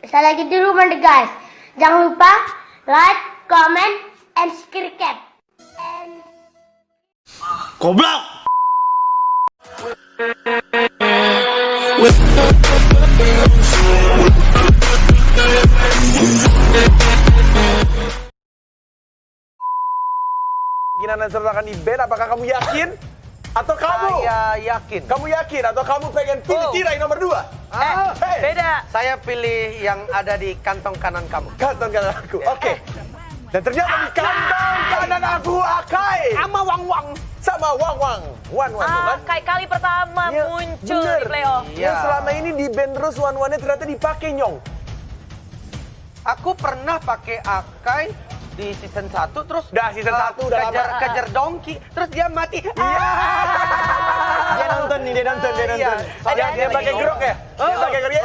Bisa lagi di rumah deh guys. Jangan lupa like, comment, and subscribe. Goblok! Kemungkinan Lancer akan di-ban, apakah kamu yakin? Atau kamu? Saya yakin. Kamu yakin? Atau kamu pengen pilih tirai nomor 2? Hey. Beda. Saya pilih yang ada di kantong kanan kamu. Kantong kanan aku, oke. Dan ternyata di kantong kanan aku Akai. Sama Wang-Wang. Sama Wang-Wang. Wan-Wan tuh kan? Kayak kali pertama Iya, muncul bener. di playoff. Iya. Yang selama ini di-ban terus Wan-Wannya ternyata dipakai Nyong. Aku pernah pakai Akai di season 1 terus Dah, season 1 udah lama. kejar Donkey terus dia mati. Iya. Dia nonton nih, dia nonton. Iya. Dia pakai grok ya? Dia pakai grok.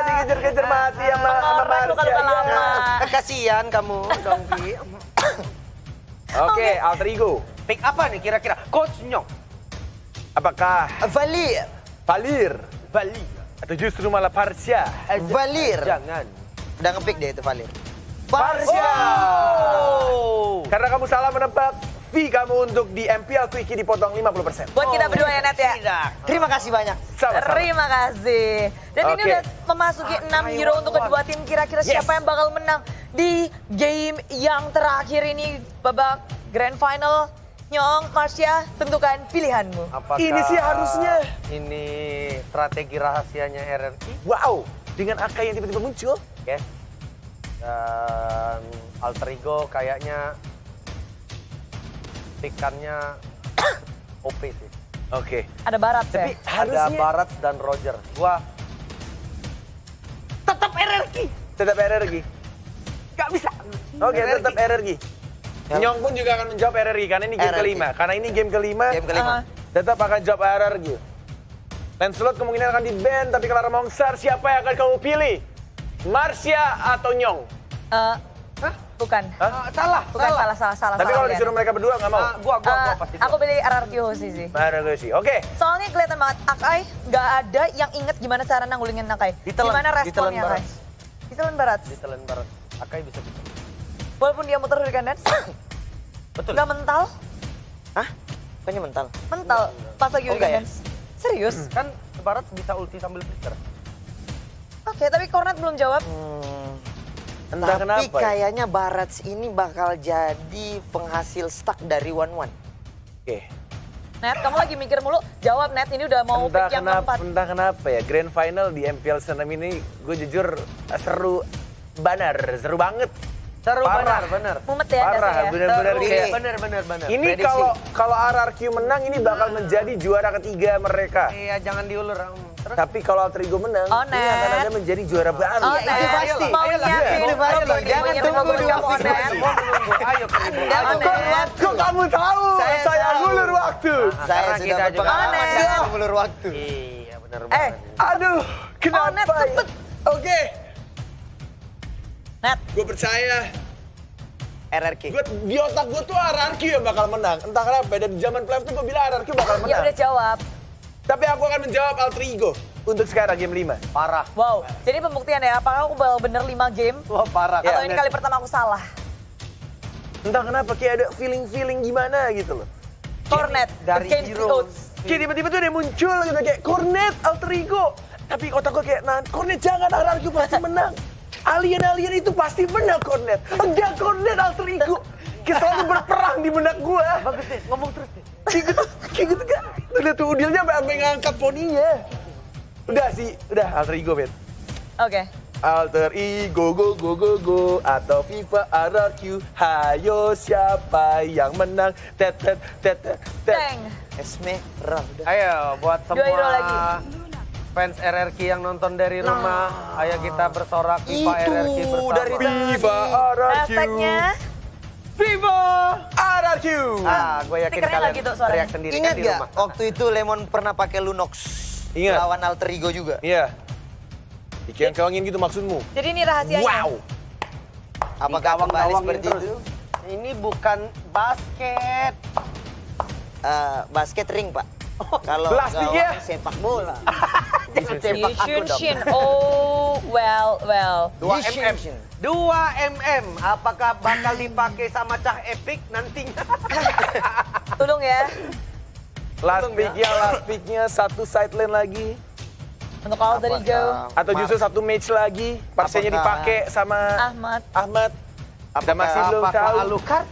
Dikejar-kejar mati sama Pengorban luka-luka Marsha. lama. Kasihan kamu Donkey. Oke, alter ego. Pick apa nih kira-kira? Coach Nyong. Apakah Valir. Valir? Atau justru malah Parsia? Valir. Jangan. Udah ngepick deh itu Valir. Parsia! Oh. Karena kamu salah menebak, fee kamu untuk di MPL Quickie dipotong 50%. Buat kita berdua ya, Net ya. Tidak. Terima kasih banyak. Sama-sama. Terima kasih. Dan ini Oke. udah memasuki 6 hero untuk kedua tim. Kira-kira Yes. siapa yang bakal menang di game yang terakhir ini, babak grand final. Nyong, Marsha, tentukan pilihanmu. Apakah Ini sih harusnya. Ini strategi rahasianya RRQ? Wow, dengan Akai yang tiba-tiba muncul. Oke. Dan alter ego kayaknya pikannya OP sih. Oke. Ada Barat ya? Tapi Ada harusnya Barat dan Roger. Gua tetap RRQ. tetap RRG. Gak bisa. Oke, RRQ. tetap RRG. Nyong pun juga akan menjawab RRG karena ini game RRG. kelima. Karena ini game kelima, Game kelima. tetap akan jawab RRG. Lancelot kemungkinan akan di-ban, tapi Clara Mongsar siapa yang akan kamu pilih? Marsha atau Nyong? Bukan. Salah. Bukan, salah. Tapi kalau Rian. disuruh mereka berdua nggak mau. Gua pasti. Aku pilih RRQ sih sih. RRG. Oke. Soalnya kelihatan banget Akai nggak ada yang inget gimana cara nanggulingin Akai. Ditelan, Gimana responnya ditelan Akai? Barat. Ditelan Barat. Di Telen Barat. Akai bisa. Walaupun dia muter Hurricane Dance, Betul. nggak mental. Hah? Bukannya mental? Mental pas lagi Oh, Hurricane enggak ya? Dance. Serius? Kan Barat bisa ulti sambil flicker. Oke, tapi Cornet belum jawab. Entah Tapi kenapa. Ya. kayaknya Barats ini bakal jadi penghasil stuck dari Wan-Wan. Oke. Net, kamu lagi mikir mulu. Jawab Net, ini udah mau Entah pick yang kenapa, keempat. entah kenapa ya. Grand final di MPL Senam ini gue jujur seru banget. Seru Parah. benar. Mumet ya Parah, dasarnya. bener-bener Seru. kayak. Bener. Ini Prediksi. kalau RRQ menang ini bakal menjadi juara ketiga mereka. Iya, jangan diulur. Terus Tapi kalau Alter Ego menang, Oh, ini akan Net. ada menjadi juara baru. Oh, itu Net, pasti. mau Ayolah, nyiapin. itu pasti. Mau Jangan nyiapin tunggu lagu dua kamu, minggu. Net. Ayo Jangan, Net. Kok kamu tahu? Saya Saya tahu. ngulur waktu. Saya karena sudah kita juga berpengalaman aneh. dalam mengulur waktu. Iya, benar Eh, banget. Aduh, kenapa Net, ya? cepet. Oke, Net, gue percaya. RRQ. Di otak gue tuh RRQ yang bakal menang. Entah kenapa, dan di zaman playoff tuh gue bilang RRQ bakal ya menang. udah jawab. Tapi aku akan menjawab Alter Ego untuk sekarang game 5. Parah. Wow, jadi pembuktian ya, apakah aku bakal bener 5 game? Wah, parah. Ya, Atau ini Net. kali pertama aku salah? Entah kenapa kayak ada feeling gimana gitu loh. Cornet, dari against the hero. odds. Kayak tiba-tiba tuh ada muncul gitu kayak Cornet, Alter Ego. Tapi otak gue kayak, nah Cornet jangan, RRQ pasti menang. Alien-alien itu pasti menang Cornet. Enggak, Cornet Alter Ego. Kita selalu berperang di benak gue. Bagus deh, ngomong terus deh. Kayak gitu kan. Tuh lihat tuh Udilnya sampai ngangkat poninya. Udah sih, udah Alter Ego, Ben. Oke. Alter Ego, go, atau FIFA RRQ. Hayo siapa yang menang? Tet. Teng. Esmeralda. Ayo, buat Dua hero semua lagi. fans RRQ yang nonton dari rumah, ayo kita bersorak FIFA Itu RRQ bersama. dari FIFA RRQ. Hashtagnya FIFA RRQ. Gue yakin Stikernya kalian nggak gitu suaranya. teriak sendiri Ingat kan di gak rumah. waktu itu Lemon pernah pakai Lunox? Ingat. Lawan Alter Ego juga. Iya. Dikeong-keongin gitu maksudmu? Jadi ini rahasianya. Wow. Apakah kembali Digawang-gawangin seperti terus. itu? Ini bukan basket. Basket ring, Pak. Kalau Plastiknya. gawang sepak bola. Jangan sepak aku dong. Shin. Oh, well. well. 2 mm. 2 mm. Apakah bakal dipakai sama Cah Epic nantinya? Tolong ya. Last picknya satu side lane lagi. Untuk Alterigo. Atau justru satu match lagi. Parsianya dipakai sama Ahmad. Kita masih belum tahu. Alucard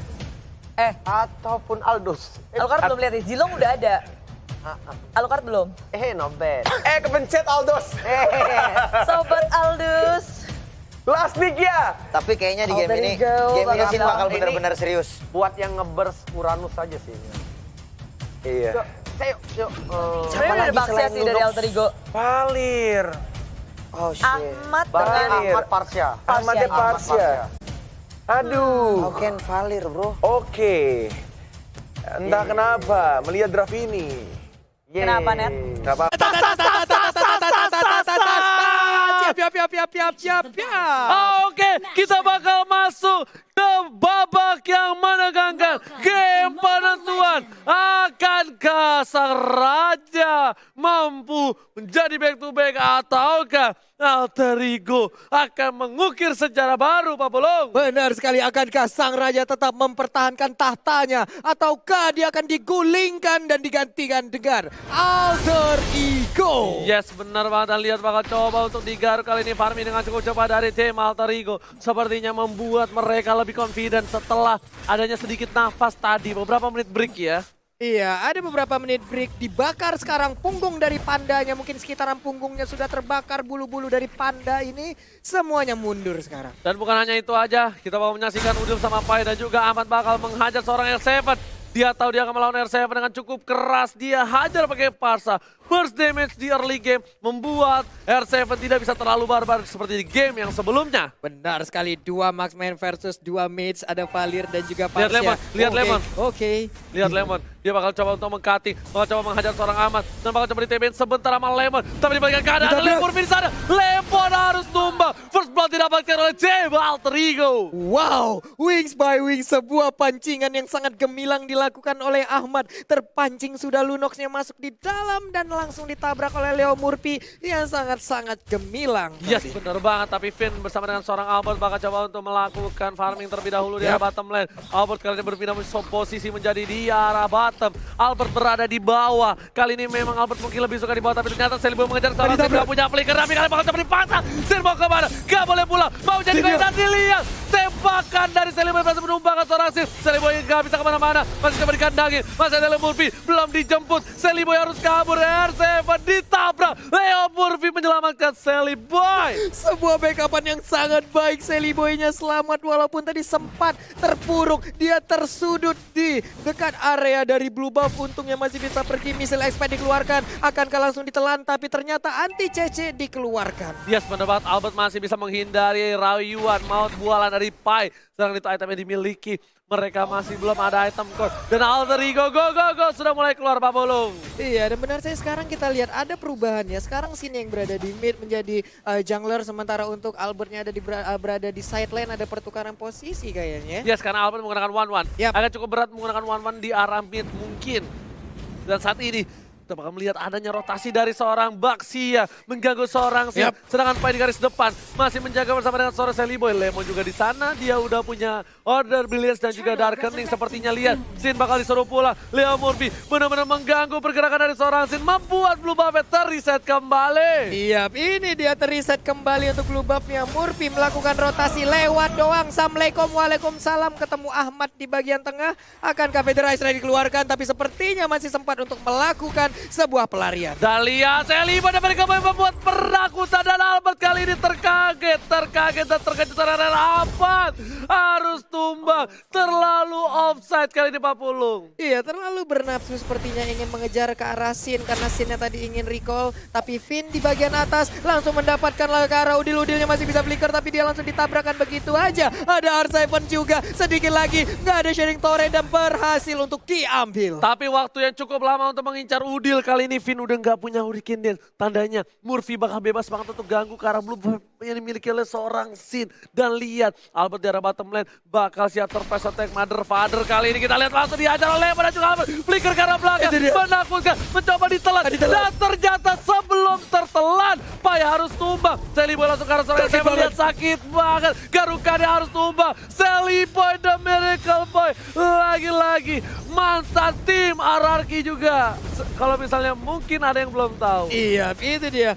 ataupun Aldous. Alucard belum lihat, Zilong udah ada. Alucard belum. Not bad. Kepencet Aldos. Sobat Aldous. Last pick ya. Tapi kayaknya di game ini, Sin bakal benar-benar serius. Buat yang nge-burst Uranus aja sih. Iya. Yuk. Sebenarnya ada Baxia sih dari Alterigo. Valir. Oh shit. Ahmad Berarti dengan Ahmad Parsia. Ahmadnya Parsia. Aduh. How can Valir, bro? Oke. Entah kenapa melihat draft ini. Kenapa, Net? Gak apa-apa. Siap. Oke, kita bakal masuk ke babak yang menegangkan. Game penentuan. Akankah sang raja mampu menjadi back to back ataukah Alterigo akan mengukir sejarah baru, Pak Bolong? Benar sekali, akankah sang raja tetap mempertahankan tahtanya ataukah dia akan digulingkan dan digantikan dengan Alter Ego? Yes, benar banget. Dan lihat bakal coba untuk digaruk kali ini farming dengan cukup cepat dari tim Alterigo. Sepertinya membuat mereka lebih confident setelah adanya sedikit nafas tadi. Beberapa menit break ya. Iya, ada beberapa menit break, dibakar sekarang punggung dari pandanya, mungkin sekitaran punggungnya sudah terbakar, bulu-bulu dari panda ini semuanya mundur sekarang. Dan bukan hanya itu aja, kita bakal menyaksikan Udil sama Pai dan juga Ahmad bakal menghajar seorang R7. Dia tahu dia akan melawan R7 dengan cukup keras, dia hajar pakai Parsa. First damage di early game membuat R7 tidak bisa terlalu barbar seperti di game yang sebelumnya. Benar sekali, 2 marksman versus 2 mates, ada Valir dan juga Lihat Parsia. Lemon, lihat Lemon. Oke. Lihat Lemon, dia bakal coba untuk meng-cutting, bakal coba menghajar seorang Ahmad, dan bakal coba di-TBN sebentar sama Lemon. Tapi dibalikan keadaan, Lemon di sana. Lemon harus tumbang. First blood didapatkan oleh Jeb Alterigo. Wow, wings by wings, sebuah pancingan yang sangat gemilang dilakukan oleh Ahmad. Terpancing sudah Lunoxnya masuk di dalam dan langsung ditabrak oleh Leo Murphy yang sangat-sangat gemilang. Yes, tadi. benar banget. Tapi Finn bersama dengan seorang Albert bakal coba untuk melakukan farming terlebih dahulu di arah bottom lane. Albert kali ini berpindah posisi menjadi di arah bottom. Albert berada di bawah. Kali ini memang Albert mungkin lebih suka di bawah, tapi ternyata Seliboy mengejar seorang Sin gak punya flicker. Tapi kali bakal coba dipasang. Sin mau kemana? Gak boleh pulang. Mau jadi gol dan dilihat. Tembakan dari Seliboy berhasil menumbangkan seorang Sin. Seliboy gak bisa kemana-mana. Masih coba dikandangin. Masih ada Leo Murphy. Belum dijemput. Seliboy harus kabur. R7 ditabrak. Leo Murphy menyelamatkan Seliboy. Sebuah backupan yang sangat baik, Seliboynya selamat walaupun tadi sempat terpuruk. Dia tersudut di dekat area dari blue buff, untungnya masih bisa pergi. Misil expert dikeluarkan, akankah langsung ditelan, tapi ternyata anti CC dikeluarkan. Yes, benar banget. Albert masih bisa menghindari rayuan maut bualan dari Pai. Sedang itu itemnya dimiliki. Mereka masih belum ada item core. Dan Alterigo go sudah mulai keluar, Pak Bolong. Iya, dan benar saya sekarang kita lihat ada perubahan ya. Sekarang Sin yang berada di mid menjadi jungler, sementara untuk Albertnya ada berada di side lane, ada pertukaran posisi kayaknya. Yes, karena Albert menggunakan 1-1. Yap. Agak cukup berat menggunakan 1-1 di arah mid mungkin. Dan saat ini kita bakal melihat adanya rotasi dari seorang Baxia mengganggu seorang Sin. Sedangkan Pai di garis depan masih menjaga bersama dengan seorang Seliboy. Lemon juga di sana, dia udah punya Order Brilliance dan juga Darkening. Sepertinya lihat Sin bakal disuruh pulang. Leo Murphy benar-benar mengganggu pergerakan dari seorang Sin, membuat blue buff terreset kembali. Iya, ini dia terreset kembali untuk blue buff-nya. Murphy melakukan rotasi lewat doang. Assalamualaikum, waalaikumsalam. Ketemu Ahmad di bagian tengah. Akankah Federer Israel dikeluarkan, tapi sepertinya masih sempat untuk melakukan sebuah pelarian. Dan lihat Seliboy dapat membuat perakutan dan Albert kali ini terkaget dan terkejut karena Ahmad harus tumbang. Terlalu offside kali ini, Pak Pulung. Iya, terlalu bernafsu sepertinya ingin mengejar ke arah Sin karena Sinnya tadi ingin recall, tapi Finn di bagian atas langsung mendapatkan ke arah Udil-Udilnya masih bisa flicker, tapi dia langsung ditabrakkan begitu aja. Ada R7 juga, sedikit lagi nggak ada sharing torrent dan berhasil untuk diambil. Tapi waktu yang cukup lama untuk mengincar Udil, kali ini Finn udah nggak punya Hurricane Dance. Tandanya Murphy bakal bebas banget untuk ganggu ke arah blue buff yang dimiliki oleh seorang Sin. Dan lihat, Albert di arah bottom lane bakal siap surprise attack Mother Father. Kali ini kita lihat langsung dihajar oleh Lemon dan juga Albert. Flicker ke arah belakang, menakutkan, mencoba ditelan. Dan ternyata sebelum tertelan, Pai harus tumbang. Sally Boy langsung ke arah seorang yang melihat sakit banget. Garukanya harus tumbang. Sally Boy, the Miracle Boy. Lagi-lagi mantan tim RRQ juga. Kalau misalnya mungkin ada yang belum tahu. Iya, itu dia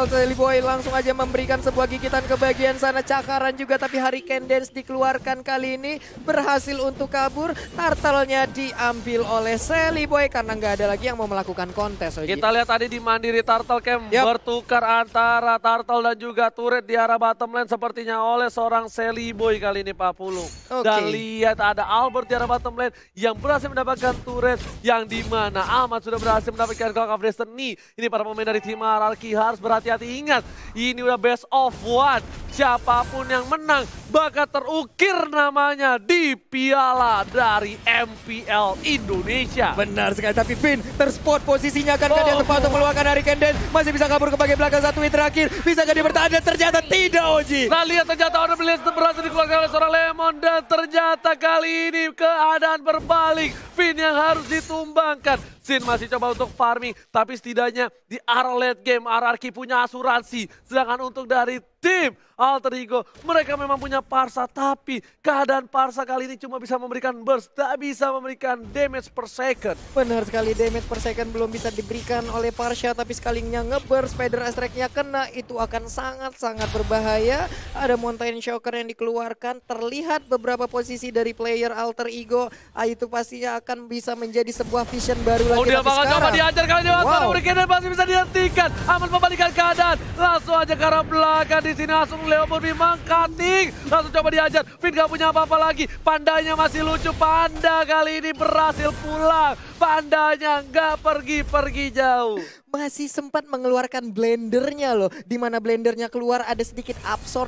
Sally Boy langsung aja memberikan sebuah gigitan ke bagian sana, cakaran juga, tapi Hurricane Dance dikeluarkan kali ini berhasil untuk kabur. Turtle-nya diambil oleh Sally Boy karena nggak ada lagi yang mau melakukan kontes. Oji. Kita lihat tadi di Mandiri Turtle Camp bertukar antara Turtle dan juga turret di arah bottom lane sepertinya oleh seorang Sally Boy kali ini Pak Pulung. Dan lihat ada Albert di arah bottom lane yang berhasil mendapatkan turret yang dimana Ahmad sudah berhasil mendapatkan Clock of Destiny. Ini para pemain dari tim RRQ harus berhati-hati, ingat ini udah best of one. Siapapun yang menang bakal terukir namanya di piala dari MPL Indonesia. Benar sekali, tapi Vin terspot posisinya kan dia tepat untuk meluangkan Hurricane Dance. Masih bisa kabur ke bagian belakang, satu hit terakhir. Bisakah dia bertahan? Dan ternyata tidak, Oji. Nah lihat ternyata Honor Blaze berhasil dikeluarkan oleh seorang Lemon. Dan ternyata kali ini keadaan berbalik. Vin yang harus ditumbangkan. Sin masih coba untuk farming, tapi setidaknya di arah late game RRQ punya asuransi. Sedangkan untuk dari tim Alter Ego, mereka memang punya Parsa, tapi keadaan Parsa kali ini cuma bisa memberikan burst, tak bisa memberikan damage per second. Benar sekali, damage per second belum bisa diberikan oleh Parsa, tapi sekalinya ngeburst, Spider Strike-nya kena, itu akan sangat-sangat berbahaya. Ada Mountain Shocker yang dikeluarkan, terlihat beberapa posisi dari player Alter Ego, itu pastinya akan bisa menjadi sebuah vision baru lagi. Dia bakal coba diajar kali ini, Hurricane masih bisa dihentikan. Aman membalikan keadaan, langsung aja ke arah belakang di sini langsung Leo Bimang cutting, langsung coba diajar. Vin gak punya apa-apa lagi, Pandanya masih lucu. Panda kali ini berhasil pulang, Pandanya gak pergi-pergi jauh. Masih sempat mengeluarkan blendernya loh, dimana blendernya keluar ada sedikit absorb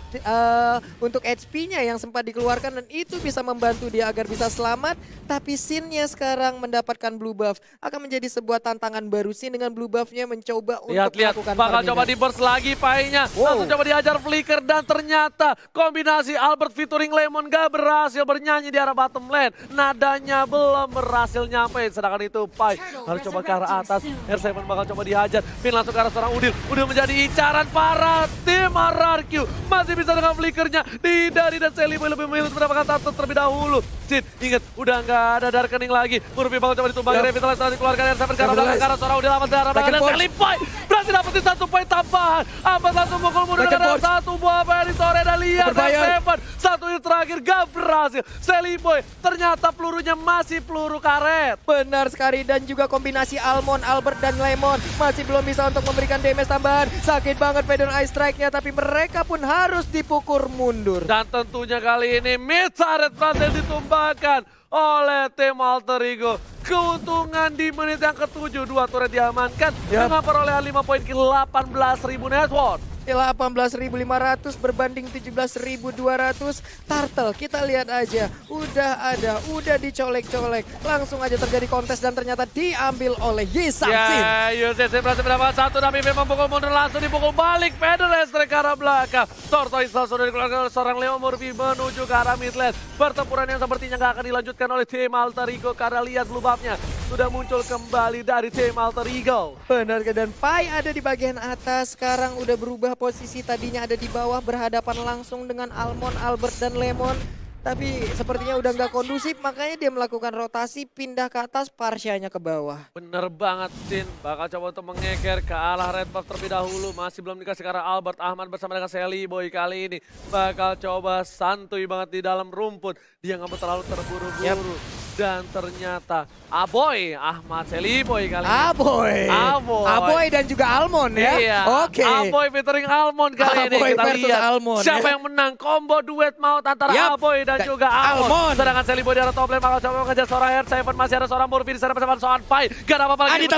untuk HP-nya yang sempat dikeluarkan, dan itu bisa membantu dia agar bisa selamat. Tapi Sin-nya sekarang mendapatkan blue buff, akan menjadi sebuah tantangan baru. Sin dengan blue buff-nya mencoba untuk melakukan bakal coba di burst lagi Pai-nya, langsung coba diajar flicker, dan ternyata kombinasi Albert featuring Lemon gak berhasil bernyanyi di arah bottom lane. Nadanya belum berhasil nyampe, sedangkan itu Pai harus coba ke arah atas. R7 bakal coba dihajar, Vin langsung ke arah seorang Udil. Udil menjadi incaran para tim RRQ, masih bisa dengan flickernya dihindari, dan Sally Boy lebih memilih mendapatkan turtle terlebih dahulu. Sin, ingat udah nggak ada Darkening lagi. Murphy bakal coba ditumbangi, Revitalize setelah dikeluarkan R7 ke arah belakang, ke arah seorang Udil amat ke arah belakang, dan Sally Boy berhasil dapetin 1 poin tambahan. Amat langsung mukul mundur dengan 1 buah dari Tore, dan lihat R7 1 hit terakhir gak berhasil. Sally Boy ternyata pelurunya masih peluru karet. Benar sekali, dan juga kombinasi Almond, Albert, dan Lemon masih belum bisa untuk memberikan damage tambahan. Sakit banget Feather Ice Strike-nya, tapi mereka pun harus dipukul mundur. Dan tentunya kali ini mid turret berhasil ditumbangkan oleh tim Alter Ego. Keuntungan di menit yang ke-7, 2 turret diamankan dengan perolehan 5 poin ke 18.000 net worth. 18.500 berbanding 17.200. Turtle kita lihat aja, udah dicolek-colek. Langsung aja terjadi kontes dan ternyata diambil oleh Yisang Sin. UCC berhasil mendapatkan 1, tapi memang pukul mundur langsung dipukul balik. Feather Strike ke arah belakang. Tortoise sudah dikeluarkan oleh seorang Leo Murphy menuju ke arah mid lane. Pertempuran yang sepertinya gak akan dilanjutkan oleh tim Alter Ego karena lihat blue buff-nya sudah muncul kembali dari tim Alter Ego. Benar, dan Pai ada di bagian atas, sekarang udah berubah posisi, tadinya ada di bawah berhadapan langsung dengan Almond, Albert, dan Lemon. Tapi sepertinya udah nggak kondusif, makanya dia melakukan rotasi, pindah ke atas, Parsianya ke bawah. Bener banget, Sin. Bakal coba untuk mengeker ke arah red buff terlebih dahulu. Masih belum dikasih ke arah Albert. Ahmad bersama dengan Sally Boy kali ini bakal coba santuy banget di dalam rumput. Dia nggak terlalu terburu-buru. Dan ternyata Aboy, Ahmad Sally Boy kali ini. Aboy dan juga Almond ya. Iya. Oke. Aboy featuring Almond kali ini. Aboy Kita versus lihat Almond, siapa ya. yang menang. Combo duet maut antara Aboy dan juga Almond. Sedangkan Sally Boy di arah top lane bakal coba mengejar seorang R7. Masih ada seorang Murphy di sana bersama seorang Pai. Gak ada apa-apa lagi.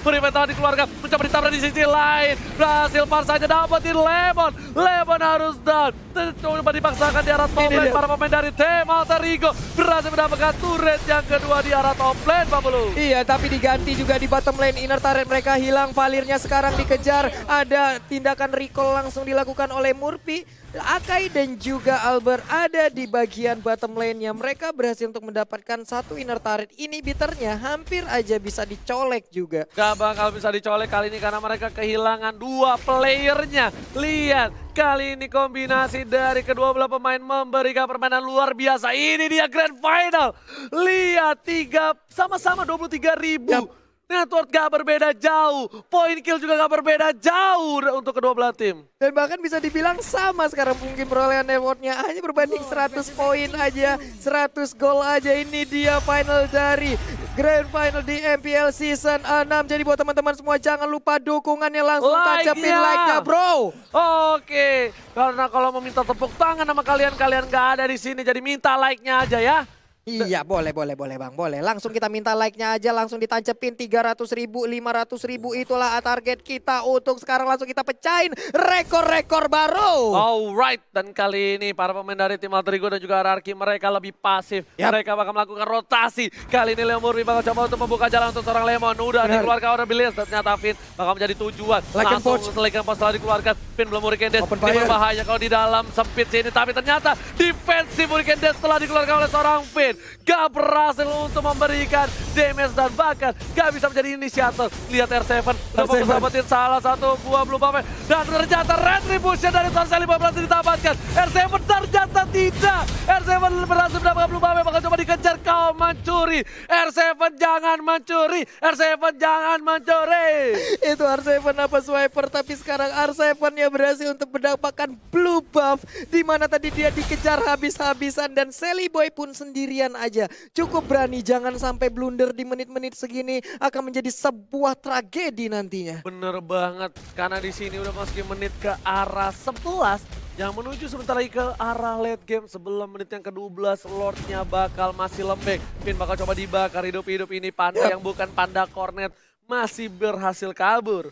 Murphy telah dikeluarkan. Mencoba ditabrak di sisi lain. Berhasil Parsa aja dapetin Lemon. Lemon harus down. Coba dipaksakan di arah top lane. Para pemain dari tim Alter Ego berhasil mendapatkan turret turret yang kedua di arah top lane, Pak Bulu. Iya, tapi diganti juga di bottom lane. Inner turret mereka hilang, Valirnya sekarang dikejar. Ada tindakan recall langsung dilakukan oleh Murphy. Akai dan juga Albert ada di bagian bottom lane-nya. Mereka berhasil untuk mendapatkan satu inner turret. Inhibitornya hampir aja bisa dicolek juga. Gak bakal bisa dicolek kali ini karena mereka kehilangan 2 playernya. Lihat, kali ini kombinasi dari kedua belah pemain memberikan permainan luar biasa. Ini dia Grand Final. Lihat, sama-sama 23.000. Yap. Network gak berbeda jauh. Point kill juga gak berbeda jauh untuk kedua belah tim. Dan bahkan bisa dibilang sama sekarang mungkin perolehan rewardnya hanya berbanding 100 poin aja, 100 gol aja. Ini dia final dari Grand Final di MPL Season 6. Jadi buat teman-teman semua jangan lupa dukungannya langsung tancapin like-nya bro. Oke, karena kalau mau minta tepuk tangan sama kalian gak ada di sini. Jadi minta like-nya aja ya. Iya boleh bang, boleh. Langsung kita minta like-nya aja, langsung ditancapin 300.000, 500.000 itulah target kita untuk sekarang langsung kita pecahin rekor-rekor baru. Alright, dan kali ini para pemain dari tim Alter Ego dan juga Ararki mereka lebih pasif. Yap. Mereka bakal melakukan rotasi. Kali ini Leo Murphy bakal coba untuk membuka jalan untuk seorang Lemon. Udah dikeluarkan order Billions, ternyata Finn bakal menjadi tujuan. Like and Langsung Like and Poach setelah dikeluarkan. Finn belum Hurricane Dash. Open Ini fire. berbahaya kalau di dalam sempit sini. Tapi ternyata defensif Hurricane Dash setelah dikeluarkan oleh seorang Finn. Gak berhasil untuk memberikan damage dan bahkan gak bisa menjadi inisiator. Lihat R7 udah mau dapetin salah satu buah blue buff dan ternyata retribution dari Torselli berhasil didapatkan. R7 ternyata tidak. R7 berhasil mendapatkan blue buff, bakal coba dikejar. Kau mencuri. R7 jangan mencuri. R7 jangan mencuri. Itu R7 apa swiper, tapi sekarang R7-nya berhasil untuk mendapatkan blue buff. Dimana tadi dia dikejar habis-habisan dan Sally Boy pun sendirian aja. Cukup berani, jangan sampai blunder di menit-menit segini akan menjadi sebuah tragedi nantinya. Bener banget, karena di sini udah masukin menit ke arah 11 yang menuju sebentar lagi ke arah late game. Sebelum menit yang ke-12 Lordnya bakal masih lembek. Finn bakal coba dibakar hidup-hidup ini. Panda yang bukan Panda Cornet masih berhasil kabur.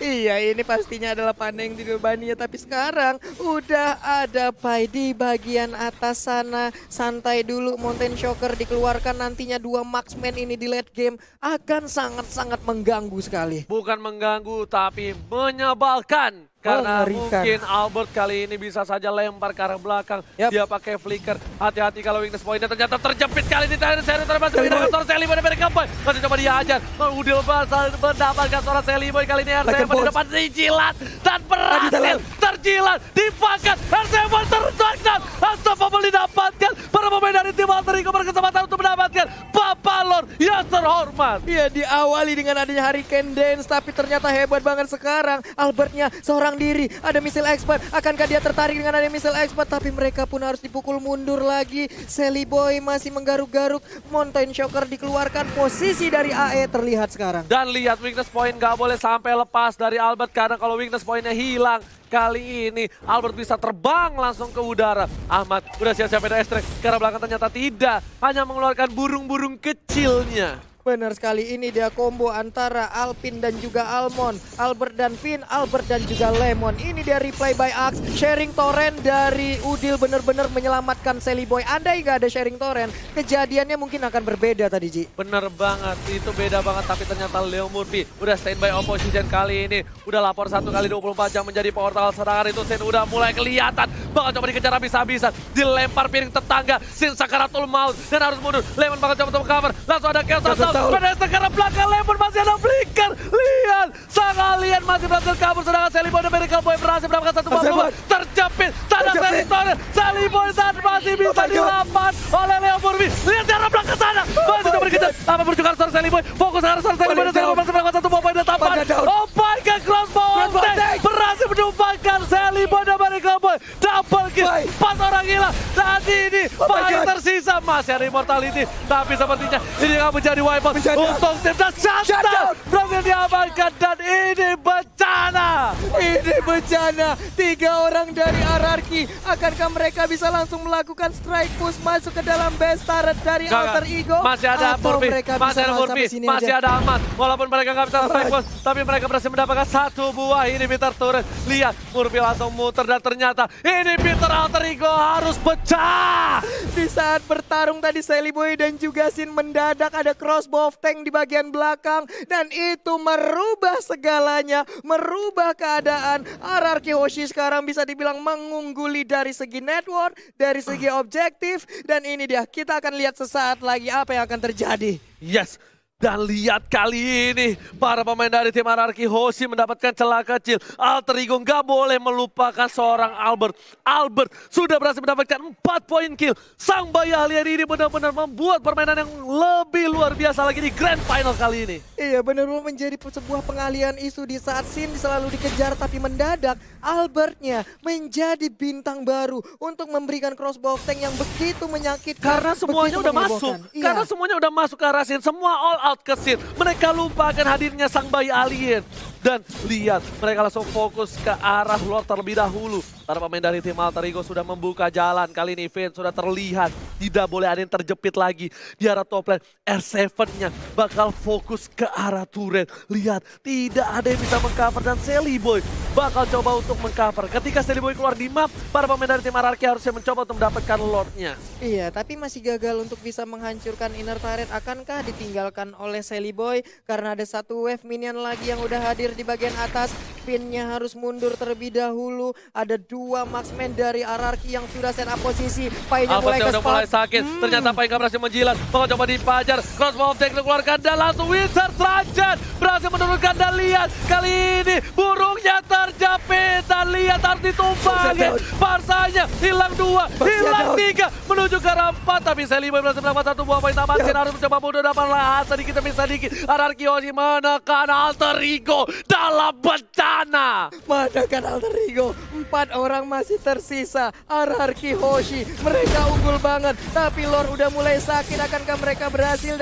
Iya, ini pastinya adalah Panda yang dibebaninya, tapi sekarang udah ada Pai di bagian atas sana. Santai dulu, Mountain Shocker dikeluarkan, nantinya 2 marksman ini di late game akan sangat-sangat mengganggu sekali. Bukan mengganggu tapi menyebalkan. Karena Mengerikan. mungkin Albert kali ini bisa saja lempar ke arah belakang. Yap. Dia pakai flicker. Hati-hati kalau weakness pointnya ternyata terjepit kali ini. Seri termasuk dengan Torselli Boy dari Kampai. Masih coba dihajar. Udil Basal mendapatkan seorang Sally Boy kali ini. R7 di depan dijilat. Dan berhasil terjilat. Dipangkat. R7 terjangkau. Unstoppable didapatkan. Para pemain dari tim Alter Ego berkesempatan untuk mendapatkan Papalon yang terhormat. Iya, diawali dengan adanya Hurricane Dance, tapi ternyata hebat banget sekarang. Albertnya seorang diri, ada missile expert. Akankah dia tertarik dengan adanya missile expert? Tapi mereka pun harus dipukul mundur lagi. Sally Boy masih menggaruk-garuk. Mountain Shocker dikeluarkan, posisi dari AE terlihat sekarang. Dan lihat weakness point gak boleh sampai lepas dari Albert karena kalau weakness pointnya hilang kali ini Albert bisa terbang langsung ke udara. Ahmad udah siap-siap beda extract karena belakang ternyata tidak, hanya mengeluarkan burung-burung kecilnya. Benar sekali, ini dia combo antara Alpin dan juga Almond. Albert dan Finn, Albert dan juga Lemon. Ini dia replay by Axe. Sharing torrent dari Udil benar-benar menyelamatkan Sally Boy. Andai gak ada sharing torrent, kejadiannya mungkin akan berbeda tadi, Ji. Bener banget, itu beda banget. Tapi ternyata Leo Murphy udah standby opposition kali ini. Udah lapor 1 kali 24 jam menjadi portal. Sedangkan itu Sin udah mulai kelihatan. Bakal coba dikejar habis-habisan. Dilempar piring tetangga. Sin sakaratul maut dan harus mundur. Lemon bakal coba untuk cover. Langsung ada Chaos Assault. Pedes ke arah belakang, Lemon masih ada flicker. Lihat, sang alien masih berhasil kabur. Sedangkan Sally Boy dan Miracle Boy berhasil mendapatkan satu bom. Terjepit, tanda teritori. Sally Boy dan masih bisa dilapan oleh Leo Murphy. Lihat di arah belakang sana. Masih coba dikejar. Apa berjuang seorang Sally Boy. Fokus ke arah seorang Sally Boy dan Sally Boy masih mendapatkan satu bom dan tapan. Oh my god, crossbow attack. Berhasil menumpahkan Sally Boy dan Miracle Boy. Double kill. 4 orang hilang. Dan ini paling tersisa masih ada immortality. Tapi sepertinya ini akan menjadi wipeout. Untuk tim dan shutdown berhasil diamankan dan ini bencana. Ini bencana. 3 orang dari Ararki. Akankah mereka bisa langsung melakukan strike push masuk ke dalam base turret dari Alter Ego? Masih ada Atau Murphy, mereka masih bisa ada langsung Murphy, sampai sini masih aja? ada Ahmad. Walaupun mereka nggak bisa strike push, tapi mereka berhasil mendapatkan 1 buah inhibitor turret. Lihat, Murphy langsung muter dan ternyata ternyata inhibitor Alter Ego harus pecah. Di saat bertarung tadi Sally Boy dan juga Sin mendadak ada crossbow of tank di bagian belakang. Dan itu merubah segalanya, merubah keadaan. RRQ Hoshi sekarang bisa dibilang mengungguli dari segi network, dari segi objektif. Dan ini dia, kita akan lihat sesaat lagi apa yang akan terjadi. Yes. Dan lihat kali ini, para pemain dari tim RRQ Hoshi mendapatkan celah kecil. Alter Ego nggak boleh melupakan seorang Albert. Albert sudah berhasil mendapatkan 4 poin kill. Sang bayi alien ini benar-benar membuat permainan yang lebih luar biasa lagi di Grand Final kali ini. Iya, benar-benar menjadi sebuah pengalian isu di saat Sin selalu dikejar tapi mendadak Albertnya menjadi bintang baru untuk memberikan crossbow of tank yang begitu menyakitkan. Karena semuanya begitu udah masuk. menghebohkan. Iya. Karena semuanya udah masuk ke arah Sin. Semua all out ke Sin. Mereka lupakan hadirnya sang bayi alien. Dan lihat, mereka langsung fokus ke arah Lord terlebih dahulu. Para pemain dari tim Alter Ego sudah membuka jalan. Kali ini Vayne sudah terlihat. Tidak boleh ada yang terjepit lagi. Di arah top lane, R7-nya bakal fokus ke arah turret. Lihat, tidak ada yang bisa mengcover dan Sally Boy bakal coba untuk mengcover. Ketika Sally Boy keluar di map, para pemain dari tim RRQ harusnya mencoba untuk mendapatkan Lord-nya. Iya, tapi masih gagal untuk bisa menghancurkan inner turret. Akankah ditinggalkan oleh Sally Boy? Karena ada satu wave minion lagi yang udah hadir di bagian atas. Pinnya harus mundur terlebih dahulu. Ada 2 marksman dari RRQ yang sudah set up posisi. Painya mulai ke udah mulai sakit. Ternyata Pai nggak berhasil menjilat. Bakal coba dipajar. Crossbow of tank dikeluarkan dan langsung Wizard Rajan berhasil menurunkan dan lihat. Kali ini burungnya terjepit dan lihat harus ditumbangin. Parsanya hilang 2, hilang 3. Menuju ke arah 4. Tapi Sally Boy berhasil melakukan 1 buah poin tambahan. Sin harus mencoba mundur dapat lahan sedikit demi sedikit. RRQ Hoshi menekan Alter Ego dalam bencana. Menekan Alter Ego. 4 orang masih tersisa. RRQ Hoshi. Mereka unggul banget. Tapi Lord udah mulai sakit. Akankah mereka berhasil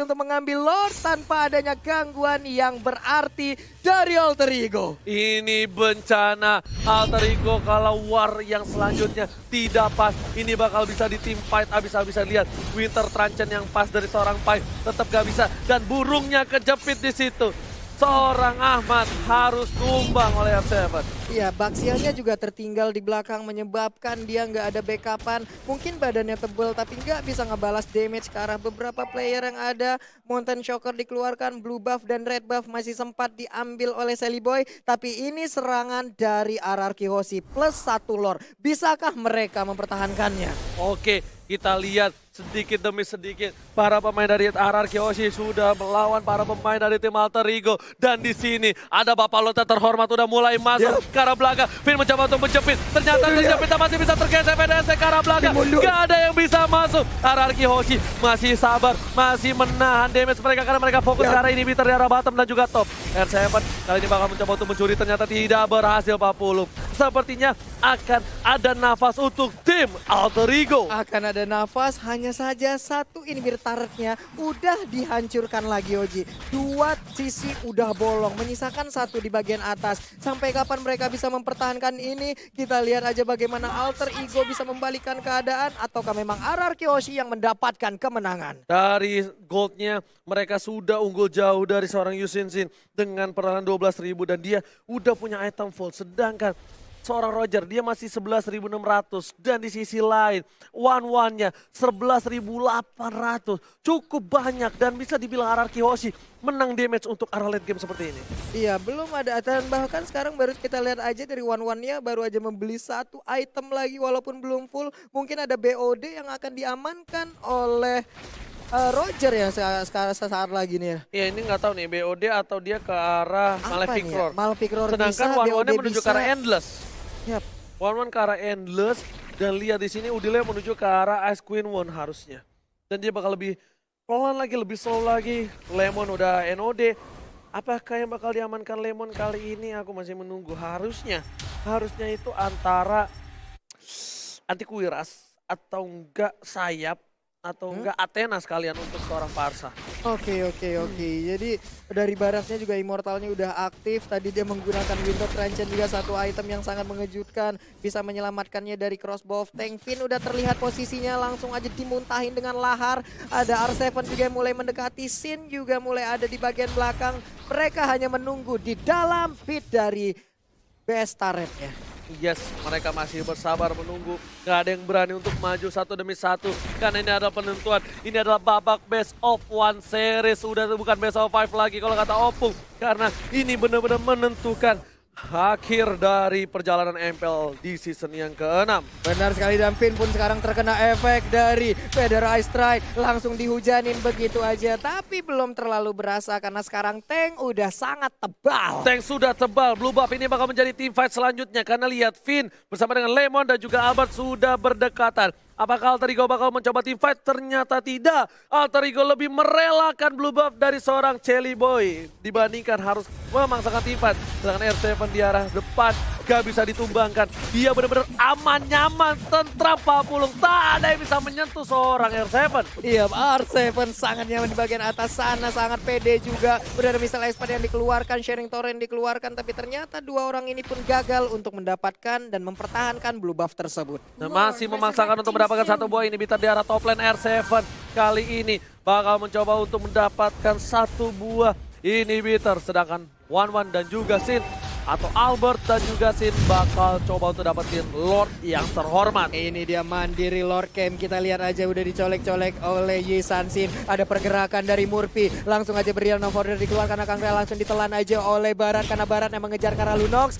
untuk mengambil Lord tanpa adanya gangguan yang berarti dari Alter Ego? Ini bencana. Alter Ego kalau war yang selanjutnya tidak pas. Ini bakal bisa di team fight habis-habisan. Lihat Winter Truncheon yang pas dari seorang Pai tetap gak bisa. Dan burungnya kejepit di situ. Seorang Ahmad harus tumbang oleh R7. Iya, Baxiannya juga tertinggal di belakang menyebabkan dia nggak ada backupan. Mungkin badannya tebel tapi nggak bisa ngebalas damage ke arah beberapa player yang ada. Mountain Shocker dikeluarkan, blue buff dan red buff masih sempat diambil oleh Sally Boy. Tapi ini serangan dari RRQ Hoshi plus 1 Lord. Bisakah mereka mempertahankannya? Oke, kita lihat sedikit demi sedikit para pemain dari RRQ Hoshi sudah melawan para pemain dari tim Alter Ego. Dan di sini ada Bapak Lota terhormat udah mulai masuk ke arah belakang. Vin mencoba untuk menjepit. Ternyata terjepit masih bisa tergeser PDS ke arah belakang. Gak ada yang bisa masuk. RRQ Hoshi masih sabar, masih menahan damage mereka karena mereka fokus ke arah inhibitor di arah bottom dan juga top. R7 kali ini bakal mencoba untuk mencuri, ternyata tidak berhasil Pak Pulung. Sepertinya akan ada nafas untuk tim Alter Ego. Akan ada nafas, hanya saja satu inhibitor turretnya udah dihancurkan lagi Oji. 2 sisi udah bolong, menyisakan 1 di bagian atas. Sampai kapan mereka bisa mempertahankan ini? Kita lihat aja bagaimana Alter Ego bisa membalikan keadaan ataukah memang RRQ Hoshi yang mendapatkan kemenangan. Dari goldnya mereka sudah unggul jauh dari seorang Yusin Sin dengan perlahan 12.000 dan dia udah punya item full. Sedangkan seorang Roger dia masih 11.600 dan di sisi lain one-one-nya 11.800. Cukup banyak dan bisa dibilang RRQ Hoshi menang damage untuk arah late game seperti ini. Iya, belum ada dan bahkan sekarang baru kita lihat aja dari one-one-nya baru aja membeli 1 item lagi walaupun belum full. Mungkin ada BOD yang akan diamankan oleh Roger ya sekarang sesaat lagi nih ya. Ya ini nggak tahu nih BOD atau dia ke arah Malefic nih ya? Roar. Malefic Roar Sedangkan bisa, one-one-nya BOD menuju bisa. ke arah Endless. Yap. One-one ke arah Endless dan lihat di sini Udile menuju ke arah Ice Queen One harusnya. Dan dia bakal lebih pelan lagi, lebih slow lagi. Lemon udah NOD. Apakah yang bakal diamankan Lemon kali ini? Aku masih menunggu. Harusnya itu antara Antiquiras atau enggak Sayap atau enggak Athena sekalian untuk seorang Parsa. Oke. Jadi dari baratnya juga Immortalnya udah aktif. Tadi dia menggunakan Winter Truncheon juga satu item yang sangat mengejutkan. Bisa menyelamatkannya dari crossbow of tank. Finn udah terlihat posisinya langsung aja dimuntahin dengan lahar. Ada R7 juga yang mulai mendekati. Sin juga mulai ada di bagian belakang. Mereka hanya menunggu di dalam pit dari best turretnya. Yes, mereka masih bersabar menunggu. Gak ada yang berani untuk maju satu demi satu. Karena ini adalah penentuan. Ini adalah babak best of 1 series. Udah bukan best of 5 lagi kalau kata Opung. Karena ini benar-benar menentukan akhir dari perjalanan MPL di season yang ke-6. Benar sekali, dan Finn pun sekarang terkena efek dari Feather Ice Strike. Langsung dihujanin begitu aja, tapi belum terlalu berasa karena sekarang tank udah sangat tebal. Tank sudah tebal, Blue Buff ini bakal menjadi team fight selanjutnya. Karena lihat Finn bersama dengan Lemon dan juga Albert sudah berdekatan. Apakah Alter Ego bakal mencoba team fight? Ternyata tidak. Alter Ego lebih merelakan Blue Buff dari seorang Chelly Boy dibandingkan harus memaksakan team fight. Sedangkan R7 di arah depan gak bisa ditumbangkan. Dia benar-benar aman, nyaman, tentram Pak Pulung. Tak ada yang bisa menyentuh seorang R7. Iya, R7 sangat nyaman di bagian atas sana, sangat pede juga. Udah ada misalnya Espada yang dikeluarkan, Sharing Torrent dikeluarkan, tapi ternyata dua orang ini pun gagal untuk mendapatkan dan mempertahankan Blue Buff tersebut. Dan masih memaksakan untuk mendapatkan satu buah inhibitor di arah top lane. R7 kali ini bakal mencoba untuk mendapatkan satu buah inhibitor. Sedangkan One dan juga Sin atau Albert dan juga Sin bakal coba untuk dapetin Lord yang terhormat. Ini dia mandiri Lord Camp, kita lihat aja udah dicolek-colek oleh Yi San-Sin. Ada pergerakan dari Murphy, langsung aja Berial No Order dikeluarkan, Kang Real langsung ditelan aja oleh Barat karena Barat yang mengejar ke arah Lunox.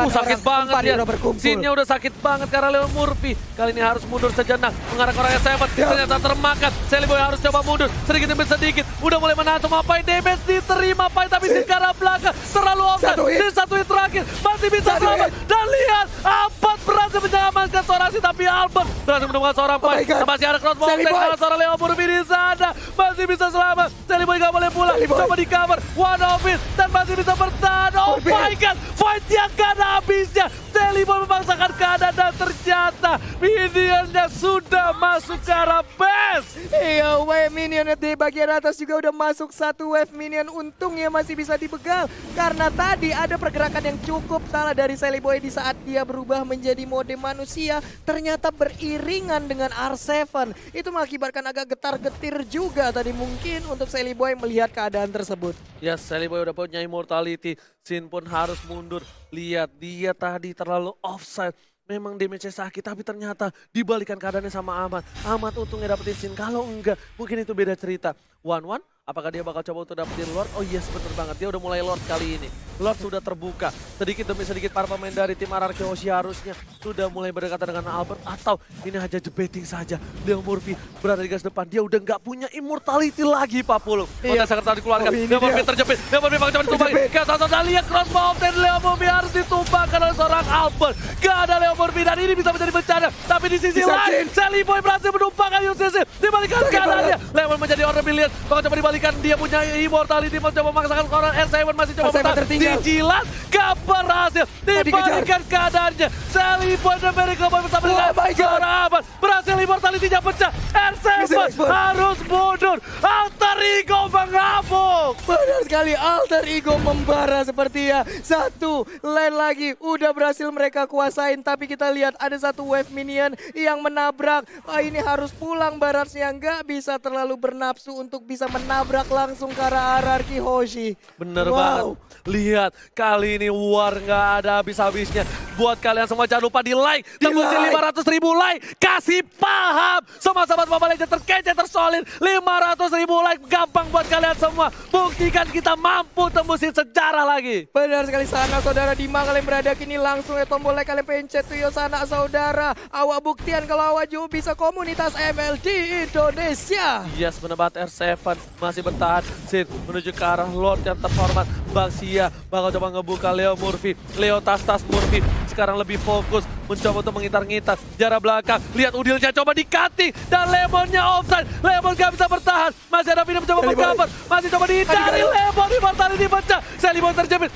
Sakit banget dia, berkumpul. Sinnya udah sakit banget karena Leon Murphy. Kali ini harus mundur sejenak, mengarah ke orang S7, ternyata termakan. Sally Boy harus coba mundur, sedikit demi sedikit. Udah mulai menahan apa damage diterima Pai, tapi Sin ke arah belakang, terlalu offset. Sin satu hit terakhir, masih bisa selamat. Dan lihat, Albert berhasil menyelamatkan seorang Sin, tapi Albert berhasil menemukan seorang Pai. Masih ada crossbow karena seorang Leon Murphy di sana. Masih bisa selamat, Sally Boy gak boleh pulang, coba di cover, one of it, dan masih bisa bertahan. Oh my god, fight yang gak ada habisnya. Sally Boy memaksakan keadaan dan ternyata minionnya sudah masuk ke arah base. Iya, wave minion di bagian atas juga udah masuk satu wave minion. Untungnya masih bisa dibegal karena tadi ada pergerakan yang cukup salah dari Sally Boy di saat dia berubah menjadi mode manusia. Ternyata beriringan dengan R7. Itu mengakibatkan agak getar-getir juga tadi mungkin untuk Sally Boy melihat keadaan tersebut. Ya, Sally Boy udah punya immortality. Sin pun harus mundur. Lihat, dia tadi terlalu offside. Memang damage-nya sakit, tapi ternyata dibalikan keadaannya sama Ahmad. Ahmad untungnya dapetin Sin, kalau enggak mungkin itu beda cerita. One, apakah dia bakal coba untuk dapetin Lord? Oh yes, bener banget, dia udah mulai Lord kali ini. Lord sudah terbuka, sedikit demi sedikit para pemain dari tim RRQ Hoshi harusnya sudah mulai berdekatan dengan Albert. Atau ini hanya jebeting saja, Leon Murphy berada di garis depan, dia udah nggak punya immortality lagi Pak Pulung. Iya. Sangat tadi dikeluarkan, Leon Murphy terjepit, Leon Murphy bakal coba ditumbangin. Kasar lihat crossbow dan Leon Murphy harus ditumbangkan oleh seorang Albert. Gak ada Leon Murphy dan ini bisa menjadi bencana. Tapi di sisi lain, Sally Boy berhasil menumpangkan UCC. Dibalikan keadaannya, Leon menjadi order billion, bakal coba dibalikan, dia punya immortality, mau coba memaksakan orang R7 masih coba bertahan. Dijilat, gak berhasil, dibalikan keadaannya. Sally Boy dan Miracle Boy bersama dengan seorang Ahmad berhasil immortality-nya pecah. R7 harus mundur, Alter Ego mengamuk. Benar sekali, Alter Ego membara sepertinya. Satu lane lagi udah berhasil mereka kuasain, tapi kita lihat ada satu wave minion yang menabrak. Ini harus pulang Baratnya, nggak bisa terlalu bernafsu untuk bisa menabrak langsung ke arah RRQ Hoshi. Bener banget. Lihat, kali ini war nggak ada habis-habisnya. Buat kalian semua jangan lupa di like, tembusin 500.000 like. Kasih paham semua sahabat Mobile Legends terkece, tersolid. 500.000 like gampang buat kalian semua. Buktikan kita mampu tembusin sejarah lagi. Benar sekali sana saudara, di mana kalian berada kini langsung tombol like kalian pencet tuh yo sana saudara. Awak buktian kalau awak juga bisa komunitas ML di Indonesia. Yes, bener banget. R7 masih bertahan. Sin menuju ke arah Lord yang terhormat. Bang Sia bakal coba ngebuka Leo Murphy. Leo tas-tas Murphy sekarang lebih fokus mencoba untuk mengitar-ngitar jarak belakang. Lihat udilnya coba di-cutting dan Lemonnya offside. Lemon gak bisa bertahan. Masih ada Vini mencoba meng-cover. Masih coba dihindari. Lemon immortality pecah. Sally Boy terjepit.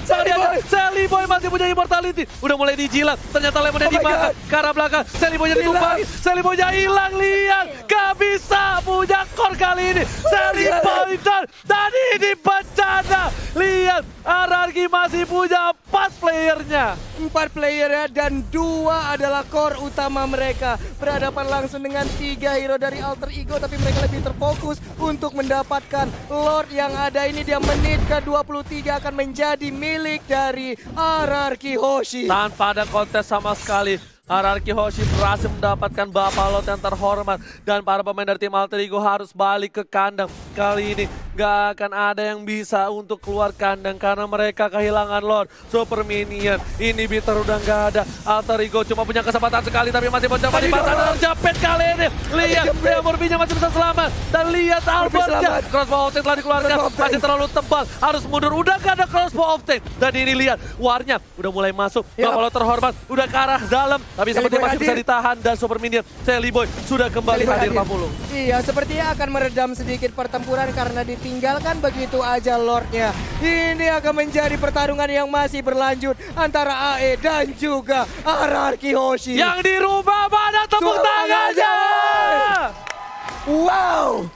Sally Boy masih punya immortality. Udah mulai dijilat. Ternyata Lemonnya dimakan. Ke arah belakang. Sally Boynya ditumbangin. Sally Boynya hilang. Lihat. Gak bisa punya core kali ini. Sally Boy dan ini bencana. Lihat. RRQ masih punya 4 playernya. 4 player ya, dan 2 Ava adalah core utama mereka. Berhadapan langsung dengan 3 hero dari Alter Ego, tapi mereka lebih terfokus untuk mendapatkan Lord yang ada ini. Dia menit ke-23 akan menjadi milik dari RRQ Hoshi. Tanpa ada kontes sama sekali. RRQ Hoshi berhasil mendapatkan Bapak Lot yang terhormat. Dan para pemain dari tim Alter Ego harus balik ke kandang. Kali ini gak akan ada yang bisa untuk keluar kandang karena mereka kehilangan Lord. Super Minion, inhibitor udah gak ada. Alter Ego cuma punya kesempatan sekali tapi masih mencoba dipasang. Terjepit kali ini. Lihat, Morbinya masih bisa selamat. Dan lihat Albertnya. Crossbow of Tank telah dikeluarkan. Masih terlalu tebal. Harus mundur. Udah gak ada Crossbow of Tank. Dan ini lihat, warnya udah mulai masuk. Bapak Lot terhormat. Udah ke arah dalam. Tapi sepertinya masih bisa ditahan dan Super Minion Sally Boy sudah kembali hadir 40. Iya, sepertinya akan meredam sedikit pertempuran karena ditinggalkan begitu aja Lordnya. Ini akan menjadi pertarungan yang masih berlanjut antara AE dan juga RRQ Hoshi. Yang dirubah pada tepuk tangannya. Wow.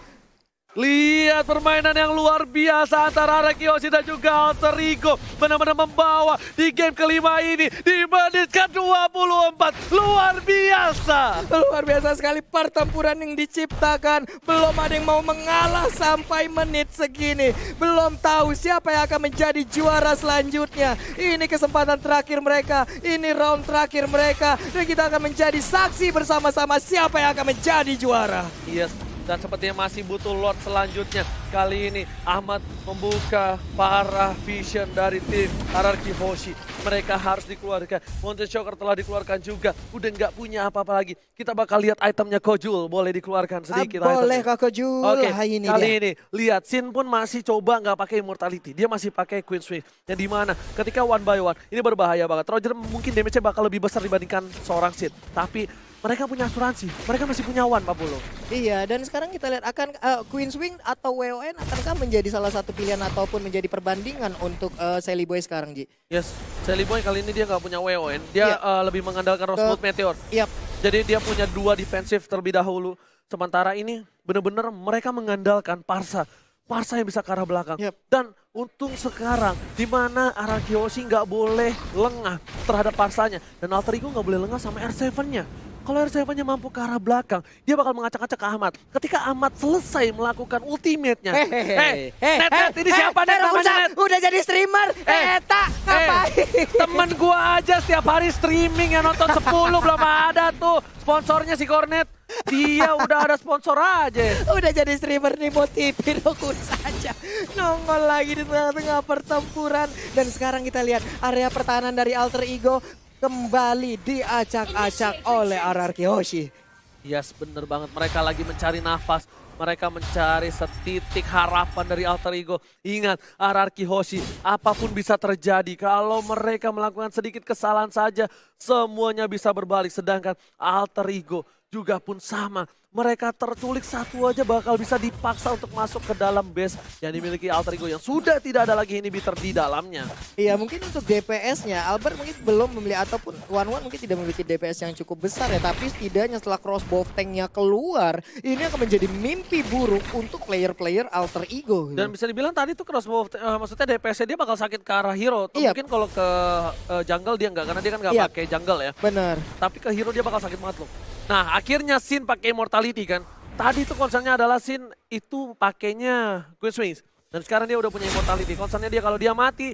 Lihat permainan yang luar biasa antara RRQ Hoshi dan juga Alter Ego. Benar-benar membawa di game kelima ini di menit ke-24. Luar biasa. Luar biasa sekali pertempuran yang diciptakan. Belum ada yang mau mengalah sampai menit segini. Belum tahu siapa yang akan menjadi juara selanjutnya. Ini kesempatan terakhir mereka. Ini round terakhir mereka. Dan kita akan menjadi saksi bersama-sama siapa yang akan menjadi juara. Yes. Dan sepertinya masih butuh Lord selanjutnya. Kali ini Ahmad membuka para vision dari tim RRQ Hoshi. Mereka harus dikeluarkan. Mountain Shocker telah dikeluarkan juga. Udah nggak punya apa-apa lagi. Kita bakal lihat itemnya Kojul. Boleh dikeluarkan sedikit. Boleh Kak Kojul. Oke, Ini kali dia. ini lihat Sin pun masih coba nggak pakai Immortality. Dia masih pakai Queen Swing. Yang dimana ketika one by one ini berbahaya banget. Roger mungkin damage-nya bakal lebih besar dibandingkan seorang Sin. Tapi mereka punya asuransi, mereka masih punya one, Pak Polo. Iya, dan sekarang kita lihat akan Queen Swing atau WON akankah menjadi salah satu pilihan ataupun menjadi perbandingan untuk Sally Boy sekarang, Ji? Yes, Sally Boy kali ini dia nggak punya WON, dia lebih mengandalkan Rosewood Meteor. Yap. Jadi dia punya 2 defensif terlebih dahulu. Sementara ini benar-benar mereka mengandalkan Parsa. Parsa yang bisa ke arah belakang. Yep. Dan untung sekarang di mana RRQ Hoshi nggak boleh lengah terhadap Parsanya. Dan Alter Ego nggak boleh lengah sama R7-nya. Kalau R7-nya mampu ke arah belakang, dia bakal mengacak-acak ke Ahmad. Ketika Ahmad selesai melakukan ultimate-nya. Net, ini siapa Net namanya Net? Udah jadi streamer, Eta, ngapain? Temen gua aja setiap hari streaming yang nonton 10 belum ada tuh. Sponsornya si Cornet. Dia udah ada sponsor aja. Udah jadi streamer nih, motivin aku saja. Nongol lagi di tengah-tengah pertempuran. Dan sekarang kita lihat area pertahanan dari Alter Ego kembali diacak-acak oleh RRQ Hoshi. Yes, bener banget. Mereka lagi mencari nafas. Mereka mencari setitik harapan dari Alter Ego. Ingat, RRQ Hoshi, apapun bisa terjadi. Kalau mereka melakukan sedikit kesalahan saja, semuanya bisa berbalik. Sedangkan Alter Ego juga pun sama. Mereka terculik satu aja bakal bisa dipaksa untuk masuk ke dalam base yang dimiliki Alter Ego yang sudah tidak ada lagi inhibitor di dalamnya. Iya, mungkin untuk DPS-nya Albert mungkin belum memiliki ataupun One mungkin tidak memiliki DPS yang cukup besar ya, tapi setidaknya setelah crossbow tank-nya keluar, ini akan menjadi mimpi buruk untuk player-player Alter Ego. Dan bisa dibilang tadi tuh crossbow maksudnya DPS-nya dia bakal sakit ke arah hero. Iya. Mungkin kalau ke jungle dia enggak, karena dia kan enggak Iya. pakai jungle ya. Benar. Tapi ke hero dia bakal sakit banget loh. Nah, akhirnya Sin pakai Immortality kan. Tadi tuh concernnya adalah Sin itu pakainya Queen Swings. Dan sekarang dia udah punya Immortality. Concernnya dia kalau dia mati,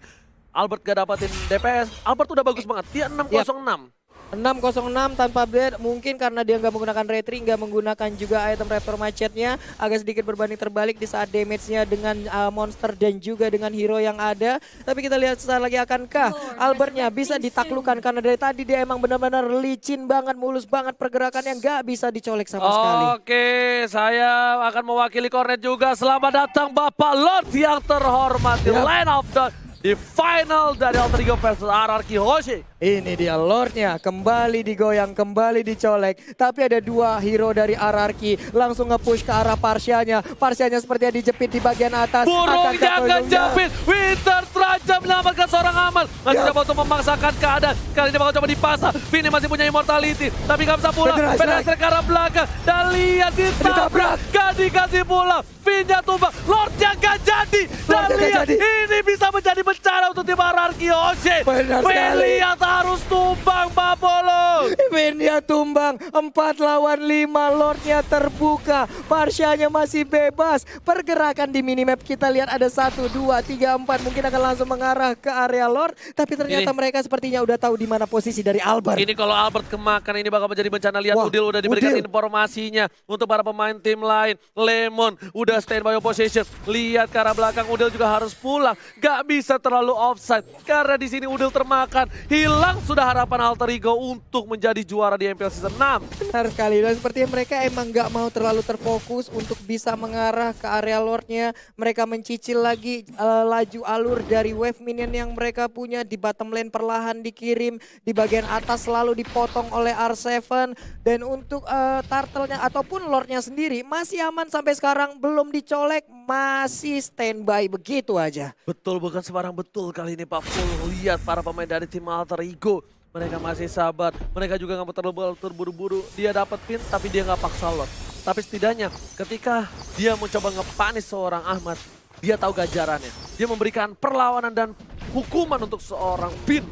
Albert gak dapatin DPS. Albert udah bagus banget, dia 606. 606 tanpa blade, mungkin karena dia nggak menggunakan retri, nggak menggunakan juga item Raptor Macetnya, agak sedikit berbanding terbalik di saat damage-nya dengan monster dan juga dengan hero yang ada. Tapi kita lihat sesaat lagi akankah Albertnya bisa ditaklukkan, karena dari tadi dia emang benar-benar licin banget, mulus banget pergerakannya, nggak bisa dicolek sama sekali. Oke, saya akan mewakili Cornet juga. Selamat datang Bapak Lord yang terhormat di Line of the di final dari Alter Ego versus RRQ Hoshi. Ini dia Lordnya, kembali digoyang, kembali dicolek. Tapi ada 2 hero dari RRQ langsung nge-push ke arah Parsianya. Parsianya sepertinya dijepit di bagian atas. Burungnya kejepit, Winter terancam menyelamatkan seorang Amal. Masih coba untuk memaksakan keadaan. Kali ini bakal coba dipasang. Vini masih punya Immortality, tapi gak bisa pulang. Penetrasi ke arah belakang. Dan lihat ditabrak, gak dikasih pulang. Vinnya tumbang, Lordnya gak jadi. Dan lihat, ini bisa menjadi bencana untuk tim RRQ Hoshi. Lihat harus tumbang Pak Polo. Finnya tumbang, 4 lawan 5, Lordnya terbuka, Marsyanya masih bebas. Pergerakan di minimap kita lihat ada 1, 2, 3, 4, mungkin akan langsung mengarah ke area Lord. Tapi ternyata mereka sepertinya udah tahu di mana posisi dari Albert. Ini kalau Albert kemakan ini bakal menjadi bencana. Lihat Wah, Udil udah diberikan Udil. informasinya untuk para pemain tim lain. Lemon udah standby opposition. Lihat ke arah belakang, Udil juga harus pulang. Gak bisa terlalu offside karena di sini Udil termakan. Hilang sudah harapan Alter Ego untuk menjadi juara di MPL Season 6. Benar sekali, dan sepertinya mereka emang nggak mau terlalu terfokus untuk bisa mengarah ke area Lordnya. Mereka mencicil lagi laju alur dari wave minion yang mereka punya. Di bottom lane perlahan dikirim, di bagian atas selalu dipotong oleh R7. Dan untuk turtle-nya ataupun Lordnya sendiri masih aman sampai sekarang, belum dicolek, masih standby begitu aja. Betul, bukan sembarang betul kali ini Pak Full. Lihat para pemain dari tim Alter Ego. Mereka masih sabar, mereka juga nggak mau terlalu terburu-buru. Dia dapat pin tapi dia nggak paksa Lord. Tapi setidaknya ketika dia mencoba ngepanis seorang Ahmad, dia tahu ganjarannya. Dia memberikan perlawanan dan hukuman untuk seorang pin.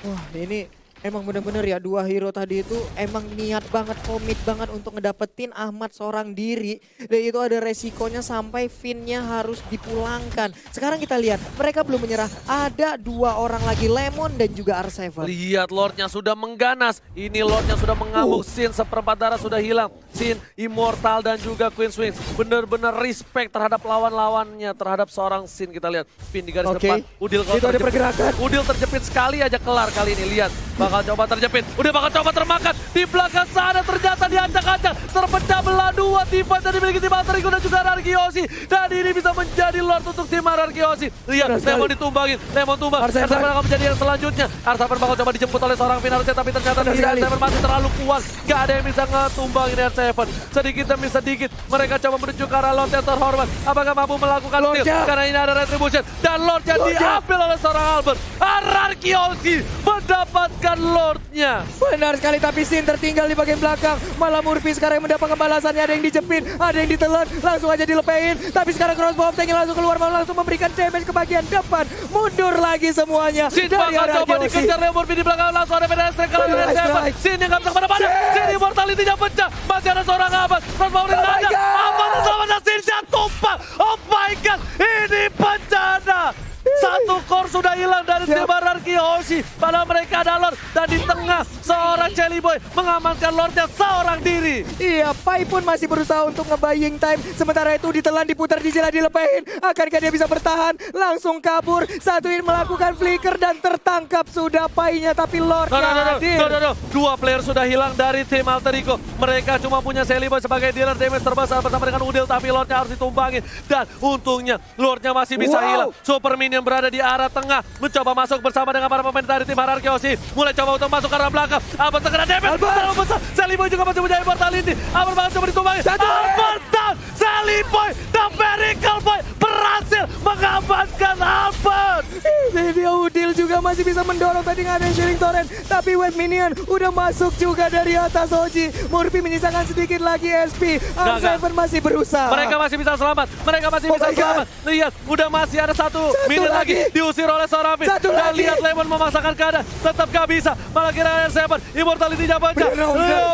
Wah, ini emang bener-bener ya, dua hero tadi itu emang niat banget, komit banget untuk ngedapetin Ahmad seorang diri. Dan itu ada resikonya sampai Finnya harus dipulangkan. Sekarang kita lihat, mereka belum menyerah. Ada 2 orang lagi, Lemon dan juga R7. Lihat Lordnya sudah mengganas. Ini Lordnya sudah mengamuk. Sin seperempat darah sudah hilang. Sin, Immortal dan juga Queen Swings. Benar-benar respect terhadap lawan-lawannya. Terhadap seorang Sin, kita lihat. Pin di garis depan. Udil kalau Itu ada pergerakan. Udil terjepit sekali aja kelar kali ini. Lihat. Bakal coba terjepit. Udah bakal coba termakan. Di belakang sana ternyata diacak-acak. Terpecah belah 2 tim fight dari dimiliki tim Alter Ego dan juga Rarkiosi. Dan ini bisa menjadi Lord untuk tim Rarkiosi. Lihat, Lemon ditumbangin. Lemon tumbang. R7 akan menjadi yang selanjutnya. R7 bakal coba dijemput oleh seorang Finarusnya, tapi ternyata tidak. R7 masih terlalu kuat. Gak ada yang bisa ngetumbangin R7. Sedikit demi sedikit mereka coba menuju ke arah Lord yang terhormat. Apakah mampu melakukan kill? Karena ini ada retribution. Dan Lordnya diambil oleh seorang Albert. Rarkiosi mendapatkan Lordnya. Benar sekali, tapi Sin tertinggal di bagian belakang. Malah Murphy sekarang yang mendapatkan balasannya. Ada yang dijepit, ada yang ditelan, langsung aja dilepein. Tapi sekarang crossbow of Tank langsung keluar, malah langsung memberikan damage ke bagian depan. Mundur lagi semuanya. Sin bakal coba dikejar oleh Murphy di belakang, langsung ada Federal Strike kalau ada Strike. Sin yang gak bisa kemana-mana. Sin Immortality-nya pecah. Masih ada seorang Ahmad. Crossbow ring aja. Ahmad bersama Sin tumpah. Oh my god, ini bencana. Satu core sudah hilang dari tim Rarkiosi. Padahal mereka ada Lord. Dan di tengah seorang Jelly Boy mengamankan Lordnya seorang diri. Iya, Pai pun masih berusaha untuk nge-buying time. Sementara itu ditelan, diputar, dijela, dilepehin. Akankah dia bisa bertahan? Langsung kabur. Satuin melakukan flicker dan tertangkap sudah Pai-nya. Tapi Lordnya hadir. Dua player sudah hilang dari tim Alter Ego. Mereka cuma punya Jelly Boy sebagai dealer damage terbesar bersama dengan Udil. Tapi Lordnya harus ditumbangin. Dan untungnya Lordnya masih bisa hilang. Super Minion berada di arah tengah. Mencoba masuk bersama dengan para pemain dari tim Rarkiosi. Mulai coba untuk masuk ke arah belakang. Albert terkena damage. Terlalu besar. Jelly Boy juga masih punya immortality. Albert bakal coba ditumbangin. Albert down. Jelly Boy, the Miracle Boy berhasil mengamankan Albert. Ini dia, Udil juga masih bisa mendorong tadi nggak ada Shooting Torrent. Tapi Wave Minion udah masuk juga dari atas Oji. Murphy menyisakan sedikit lagi SP. R7 masih berusaha. Mereka masih bisa selamat. Mereka masih bisa selamat. Lihat, udah masih ada satu minion lagi. Diusir oleh seorang Finn. Dan lihat Lemon memaksakan keadaan. Tetap gak bisa. Malah kira R7. Immortality-nya baca.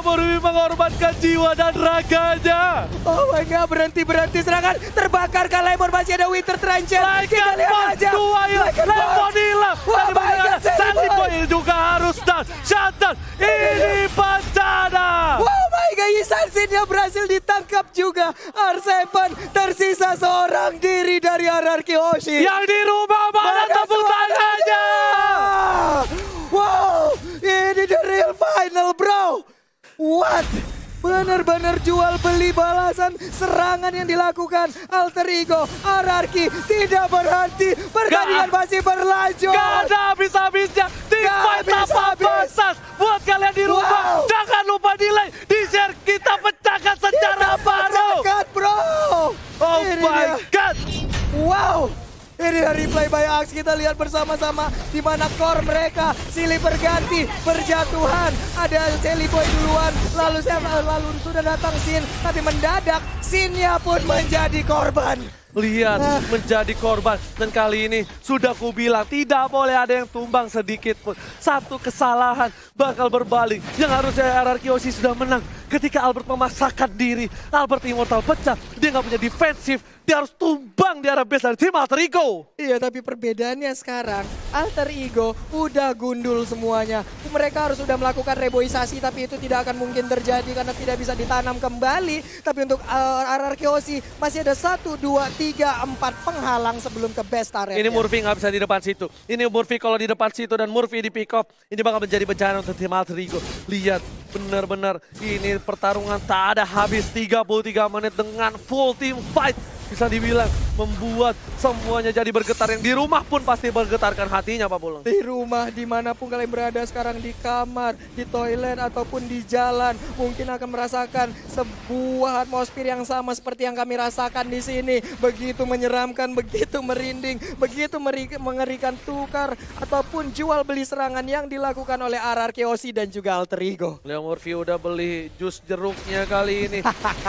Murphy mengorbankan jiwa dan raganya. Oh my god, berhenti serangan. Terbakar Lemon, masih ada Winter Trencher. Kita lihat aja. Lemon hilang. Jelly Boy juga harus down. Shutdown. Ini bencana. Oh my god, Isansinnya berhasil ditangkap juga. R7 tersisa seorang diri dari Rarkiosi. Yang di rumah mana tepuk tangannya. Wow, ini the real final bro. What? Benar-benar jual beli balasan serangan yang dilakukan Alter Ego. Ararki tidak berhenti, pertandingan masih berlanjut. Gak ada habis-habisnya. Tim fight tanpa batas. Buat kalian di rumah, jangan lupa di like, di share. Kita pecahkan secara baru. Bro. Oh my god. Wow. Ini dari replay by Axe, kita lihat bersama-sama di mana core mereka silih berganti, berjatuhan. Ada Jelly Boy duluan, lalu sudah datang Sin, tapi mendadak Sinnya pun menjadi korban. lihat menjadi korban. Dan kali ini sudah kubilang tidak boleh ada yang tumbang sedikit pun. Satu kesalahan bakal berbalik. Yang harusnya RRQ Hoshi sudah menang. Ketika Albert memaksakan diri, Albert Immortal pecah. Dia nggak punya defensif. Dia harus tumbang di arah base dari tim Alter Ego. Iya, tapi perbedaannya sekarang Alter Ego udah gundul semuanya. Mereka harus sudah melakukan reboisasi, tapi itu tidak akan mungkin terjadi karena tidak bisa ditanam kembali. Tapi untuk RRQ Hoshi masih ada 1, 2, 3, 4 penghalang sebelum ke best area. Ini Murphy nggak bisa di depan situ. Ini Murphy kalau di depan situ dan Murphy di pick off, ini bakal menjadi bencana untuk tim Alter Ego. Lihat, benar-benar ini pertarungan tak ada habis 33 menit dengan full team fight. Bisa dibilang membuat semuanya jadi bergetar. Yang di rumah pun pasti bergetarkan hatinya, Pak Pulung. Di rumah, dimanapun kalian berada sekarang, di kamar, di toilet, ataupun di jalan, mungkin akan merasakan sebuah atmosfer yang sama seperti yang kami rasakan di sini. Begitu menyeramkan, begitu merinding, begitu mengerikan tukar ataupun jual beli serangan yang dilakukan oleh RRQ Hoshi dan juga Alter Ego. Leo Murphy udah beli jus jeruknya kali ini.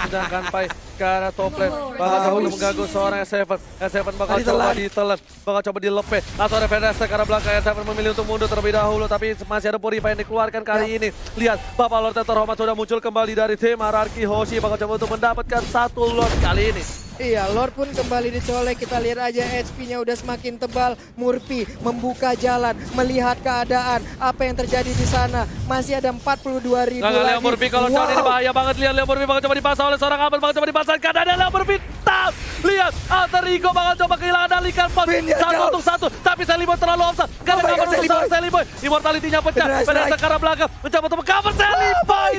Sedangkan Pai ke arah top lane. Bakal coba mengganggu seorang S7. S7 bakal coba ditelan. Bakal coba dilepe. Atau ada Fedesta ke arah belakang. S7 memilih untuk mundur terlebih dahulu. Tapi masih ada Purify yang dikeluarkan kali ini. Lihat, Bapak Lord terhormat sudah muncul kembali dari tim RRQ Hoshi. Bakal coba untuk mendapatkan satu Lord kali ini. Iya, Lord pun kembali dicolek. Kita lihat aja HP-nya udah semakin tebal. Murphy membuka jalan, melihat keadaan, apa yang terjadi di sana. Masih ada 42.000 lagi. Leo Murphy kalau coba ini bahaya banget. Lihat Leo Murphy bakal coba dipasang oleh seorang Albert. Bakal coba dipasangkan. Ada Leo Murphy. Tap! Lihat, Alter Ego bakal coba kehilangan alikan pon. Satu untuk satu. Tapi Seliboy terlalu offside. Karena cover untuk seorang Seliboy. Immortality-nya pecah. Pada sekarang belakang. Mencoba untuk cover Seliboy.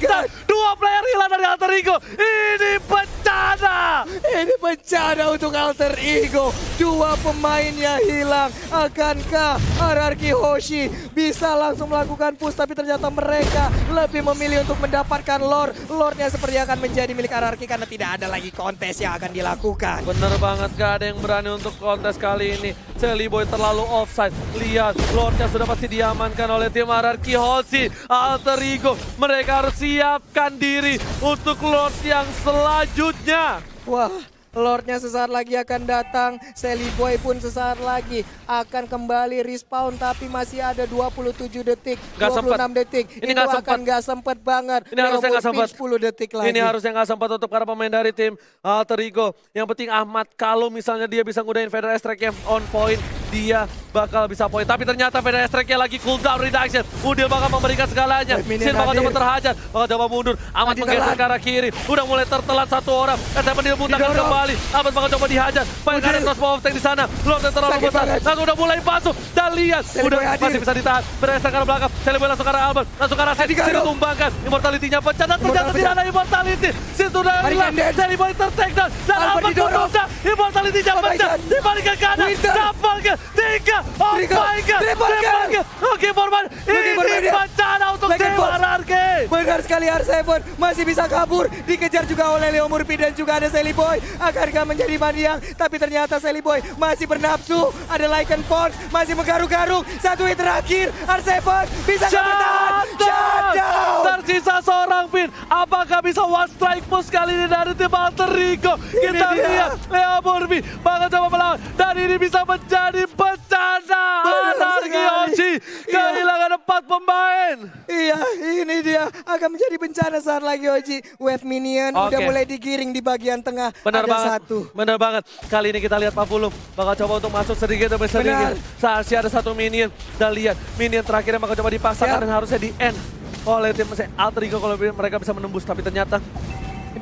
Dua player hilang dari Alter Ego. Ini bencana. Ini bencana untuk Alter Ego. Dua pemainnya hilang. Akankah RRQ Hoshi bisa langsung melakukan push? Tapi ternyata mereka lebih memilih untuk mendapatkan Lord. Lordnya seperti akan menjadi milik RRQ karena tidak ada lagi kontes yang akan dilakukan. Bener banget, gak ada yang berani untuk kontes kali ini. Seliboy terlalu offside. Lihat, Lordnya sudah pasti diamankan oleh tim RRQ Hoshi. Alter Ego, mereka harus siapkan diri untuk Lord yang selanjutnya. Wah, Lordnya sesaat lagi akan datang. Seliboy pun sesaat lagi akan kembali respawn. Tapi masih ada 27 detik, Gak 26 sempet. detik. Ini Itu gak akan sempet. gak sempet banget. Ini harusnya Leo gak sempet. Murphy 10 detik lagi. Ini harusnya nggak sempat untuk para pemain dari tim Alter Ego. Yang penting Ahmad, kalau misalnya dia bisa ngudahin Federer Strike yang on point, dia bakal bisa poin. Tapi ternyata Federer Strike lagi cooldown reduction. Udil bakal memberikan segalanya. Sin bakal coba terhajar, bakal coba mundur. Ahmad menggeser ke arah kiri. Udah mulai tertelan satu orang. SM diputarkan kembali. Ahmad bakal coba dihajar. Banyak ada crossbow of tank di sana. Lord yang terlalu besar. Langsung udah mulai masuk. Dan lihat, udah masih bisa ditahan. Federer Strike ke arah belakang. Seliboy langsung ke arah Albert. Langsung ke arah Sin. Sin ditumbangkan. Immortality-nya pecah. Dan ternyata tidak ada immortality. Sin sudah hilang. Seliboy ter-take down. Dan Albert pun sudah. Immortality-nya pecah. Dibalikan ke kanan. Dapatkan 3. Oh my god. Triple kill. Oke, Forman. Ini bencana untuk tim RRQ. Benar sekali, R7 masih bisa kabur. Dikejar juga oleh Leo Murphy dan juga ada Seliboy. Akankah menjadi Maniang? Tapi ternyata Seliboy masih bernafsu. Ada Lycan Force masih menggaruk-garuk. Satu hit terakhir. R7 bisa bertahan. Shutdown. Tersisa seorang Pin. Apakah bisa one strike push kali ini dari tim Alter Ego? Kita lihat Leo Murphy bakal coba melawan. Dan ini bisa menjadi bencana. RRQ Hoshi kehilangan 4 pemain. Iya, ini dia akan menjadi bencana saat lagi Hoshi. Wave minion udah mulai digiring di bagian tengah. Benar ada banget. satu. Benar banget. Kali ini kita lihat Pak Pulung bakal coba untuk masuk sedikit demi sedikit. Masih ada satu minion. Dan lihat minion terakhirnya bakal coba dipasangkan dan harusnya di end oleh tim Alter Ego kalau mereka bisa menembus. Tapi ternyata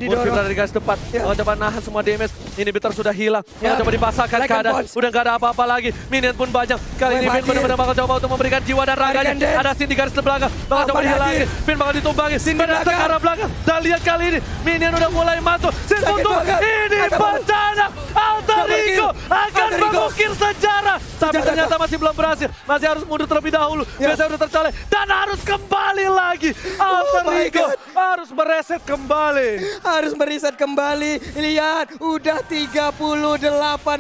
Murphy dari garis depan. Bakal coba nahan semua damage. Inhibitor sudah hilang. Bakal coba dipasangkan keadaan. Udah gak ada apa-apa lagi. Minion pun banyak. Kali ini Finn benar-benar bakal coba untuk memberikan jiwa dan raganya. Ada Sin di garis belakang. Bakal coba dihilangin. Finn bakal ditumbangin. Benar ke arah belakang. Dan lihat kali ini Minion udah mulai masuk. Sin tutup. Ini bencana. Alter Ego akan mengukir sejarah. Tapi ternyata masih belum berhasil. Masih harus mundur terlebih dahulu. Biasanya udah tercolek. Dan harus kembali lagi. Alter Ego harus mereset kembali. harus meriset kembali. Lihat, udah 38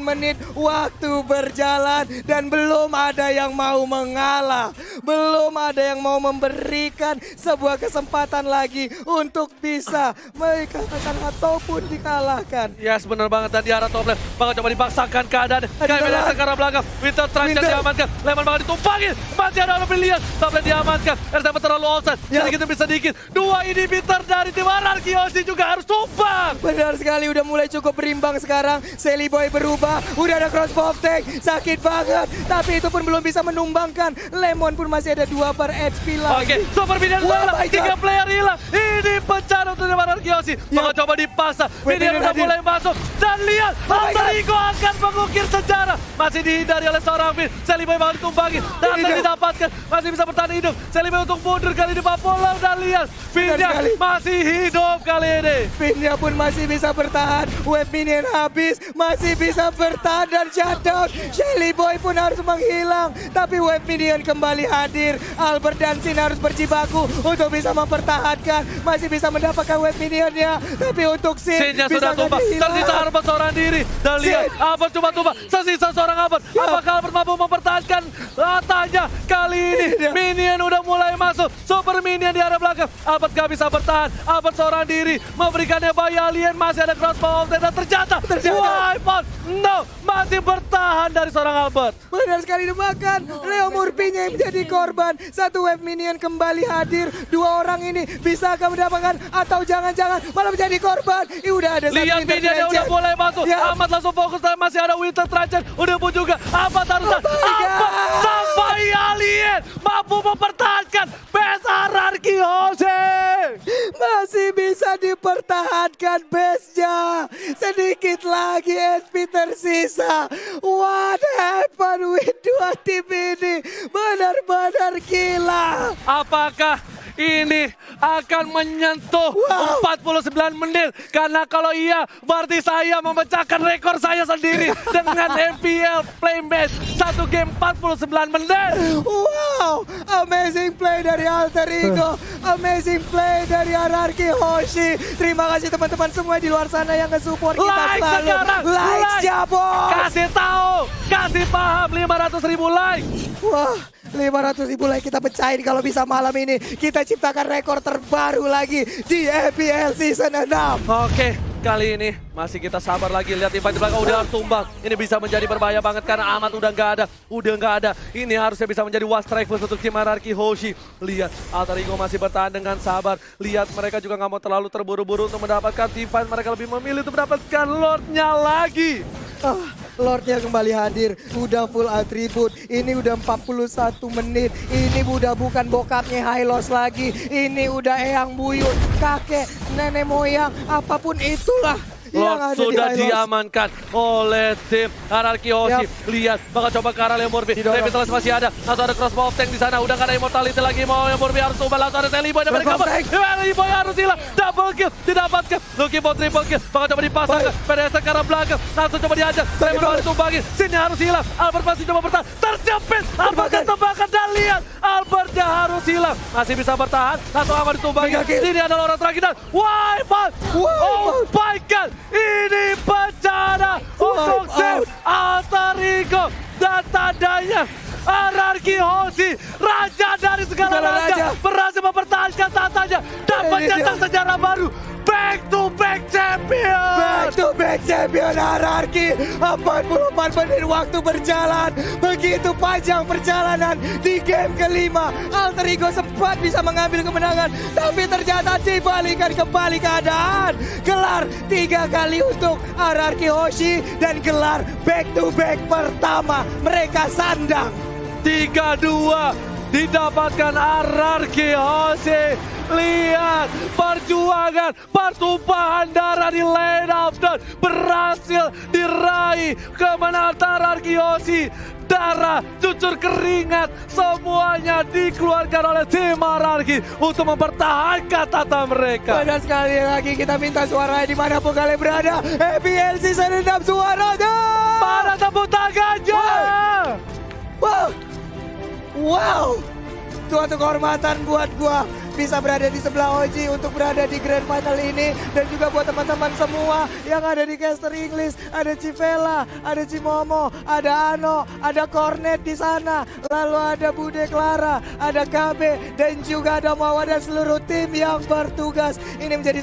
menit waktu berjalan dan belum ada yang mau mengalah. Belum ada yang mau memberikan sebuah kesempatan lagi untuk bisa mengalahkan ataupun dikalahkan. Yes, benar banget. Dan di arah top lane bakal coba dipaksakan keadaan. Kayak beda ke arah belakang. Winter Truncheon diamankan. Lemon bakal ditumpangin. Masih ada Brilliant. Top lane diamankan. R7 terlalu offside. Sedikit demi sedikit. Dua inhibitor dari tim RRQ Hoshi juga harus tumpang. Benar sekali, udah mulai cukup berimbang sekarang. Sally Boy berubah. Udah ada crossbow tank. Sakit banget. Tapi itu pun belum bisa menumbangkan. Lemon pun masih ada 2 per HP lagi. Oke, Super Minion Wow, salah. my 3 God. player hilang. Ini pecah untuk tim RRQ Hoshi. Bakal coba dipaksa. Minion udah hadir. mulai masuk. Dan lihat, Oh my God. Alterigo akan mengukir sejarah. Masih dihindari oleh seorang Finn. Sally Boy bakal ditumpangin. Dan Tidak. didapatkan. Masih bisa bertahan hidup. Sally Boy untuk mundur kali ini. Polar dan lihat. Finn-nya sekali. masih hidup kali ini. Finnya pun masih bisa bertahan. Web minion habis, masih bisa bertahan dan shutdown. Shelly Boy pun harus menghilang. Tapi web minion kembali hadir. Albert dan Sin harus berjibaku untuk bisa mempertahankan. Masih bisa mendapatkan web minionnya. Tapi untuk Sin Sinnya sudah bisa tumbang. Tersisa Albert seorang diri. Dan lihat, Sin. Albert cuma tumbang. Tersisa seorang Albert. Ya. Apakah Albert mampu mempertahankan tanya kali ini? Tidak. Minion udah mulai masuk. Super Minion di arah belakang. Albert gak bisa bertahan. Albert seorang diri. Memberikannya bayi alien. Masih ada crossbow dan ternyata wipe out. No, masih bertahan dari seorang Albert. Benar sekali dimakan. Leo Murphy-nya yang menjadi korban. Satu web minion kembali hadir. 2 orang ini bisakah mendapatkan atau jangan-jangan malah menjadi korban. Udah ada satu Lihat Minionnya udah intervention. mulai masuk. Ya. Ahmad langsung fokus dan masih ada Winter Truncheon. Udah pun juga Ahmad harus Oh my Ahmad God. sampai alien mampu mempertahankan best RRQ Hoshi. Masih bisa dipertahankan base-nya. Sedikit lagi SP tersisa. What happened with 2 tim ini? Benar-benar gila. Apakah ini akan menyentuh 49 menit? Karena kalau iya, berarti saya memecahkan rekor saya sendiri dengan MPL play match 1 game 49 menit. Wow, amazing play dari Alter Ego, amazing play dari RRQ Hoshi. Terima kasih teman-teman semua di luar sana yang nge-support kita Like selalu. sekarang, Like Jabos. Kasih tahu, kasih paham 500.000 like. Wah, 500.000 like kita pecahin kalau bisa malam ini. Kita ciptakan rekor terbaru lagi di EPL Season 6. Oke, kali ini masih kita sabar lagi. Lihat Ivan di belakang udah harus tumbang. Ini bisa menjadi berbahaya banget karena Ahmad udah nggak ada. Ini harusnya bisa menjadi one strike force untuk tim RRQ Hoshi. Lihat, Alter Ego masih bertahan dengan sabar. Lihat, mereka juga nggak mau terlalu terburu-buru untuk mendapatkan Divine. Mereka lebih memilih untuk mendapatkan Lordnya lagi. Lordnya kembali hadir, udah full atribut. Ini udah 41 menit. Ini udah bukan bokapnya Hylos lagi. Ini udah eyang buyut, kakek, nenek moyang, apapun itulah. yang Lord ada di sudah Hylos. diamankan oleh tim RRQ Hoshi. Lihat, bakal coba ke arah Leo Murphy. Revitalize masih ada. Langsung ada crossbow of tank di sana. Udah gak ada immortality lagi. Mau Leo Murphy harus ubah. Langsung ada Sally Boy dan mereka Sally Boy harus hilang. Double kill didapatkan. Looking for triple kill. Bakal coba dipasangkan. PDS ke arah belakang. Langsung coba dihajar. Lemon harus tumbangin. Sini harus hilang. Albert masih coba bertahan. Terjepit. Albert ketebakan dan lihat. Albertnya harus hilang. Masih bisa bertahan. Langsung aman ditumbangin. Ini adalah orang terakhir dan wipe out. Oh my god. Ini bencana untuk tim Alter Ego dan tandanya RRQ Hoshi, raja dari segala raja, berhasil mempertahankan tatanya dan mencetak sejarah baru. Back to back champion. Back to back champion RRQ. 44 menit waktu berjalan. Begitu panjang perjalanan di game kelima. Alter Ego sempat bisa mengambil kemenangan, tapi ternyata dibalikan kembali keadaan. Gelar 3 kali untuk RRQ Hoshi dan gelar back to back pertama mereka sandang. 3-2 didapatkan RRQ Hoshi. Lihat perjuangan, pertumpahan darah di lane of dawn berhasil diraih kemenangan RRQ Hoshi. Darah, cucur keringat, semuanya dikeluarkan oleh tim RRQ untuk mempertahankan tata mereka. Dan sekali lagi kita minta suara dimanapun kalian berada. EPL Season 6 suaranya. Mana tepuk tangannya? Wow. Wow. Suatu kehormatan buat gua bisa berada di sebelah Oji untuk berada di Grand Final ini. Dan juga buat teman-teman semua yang ada di caster English, ada Civela, ada Cimomo, ada Ano, ada Cornet di sana, lalu ada Bude Clara, ada KB, dan juga ada Mawa dan seluruh tim yang bertugas. Ini menjadi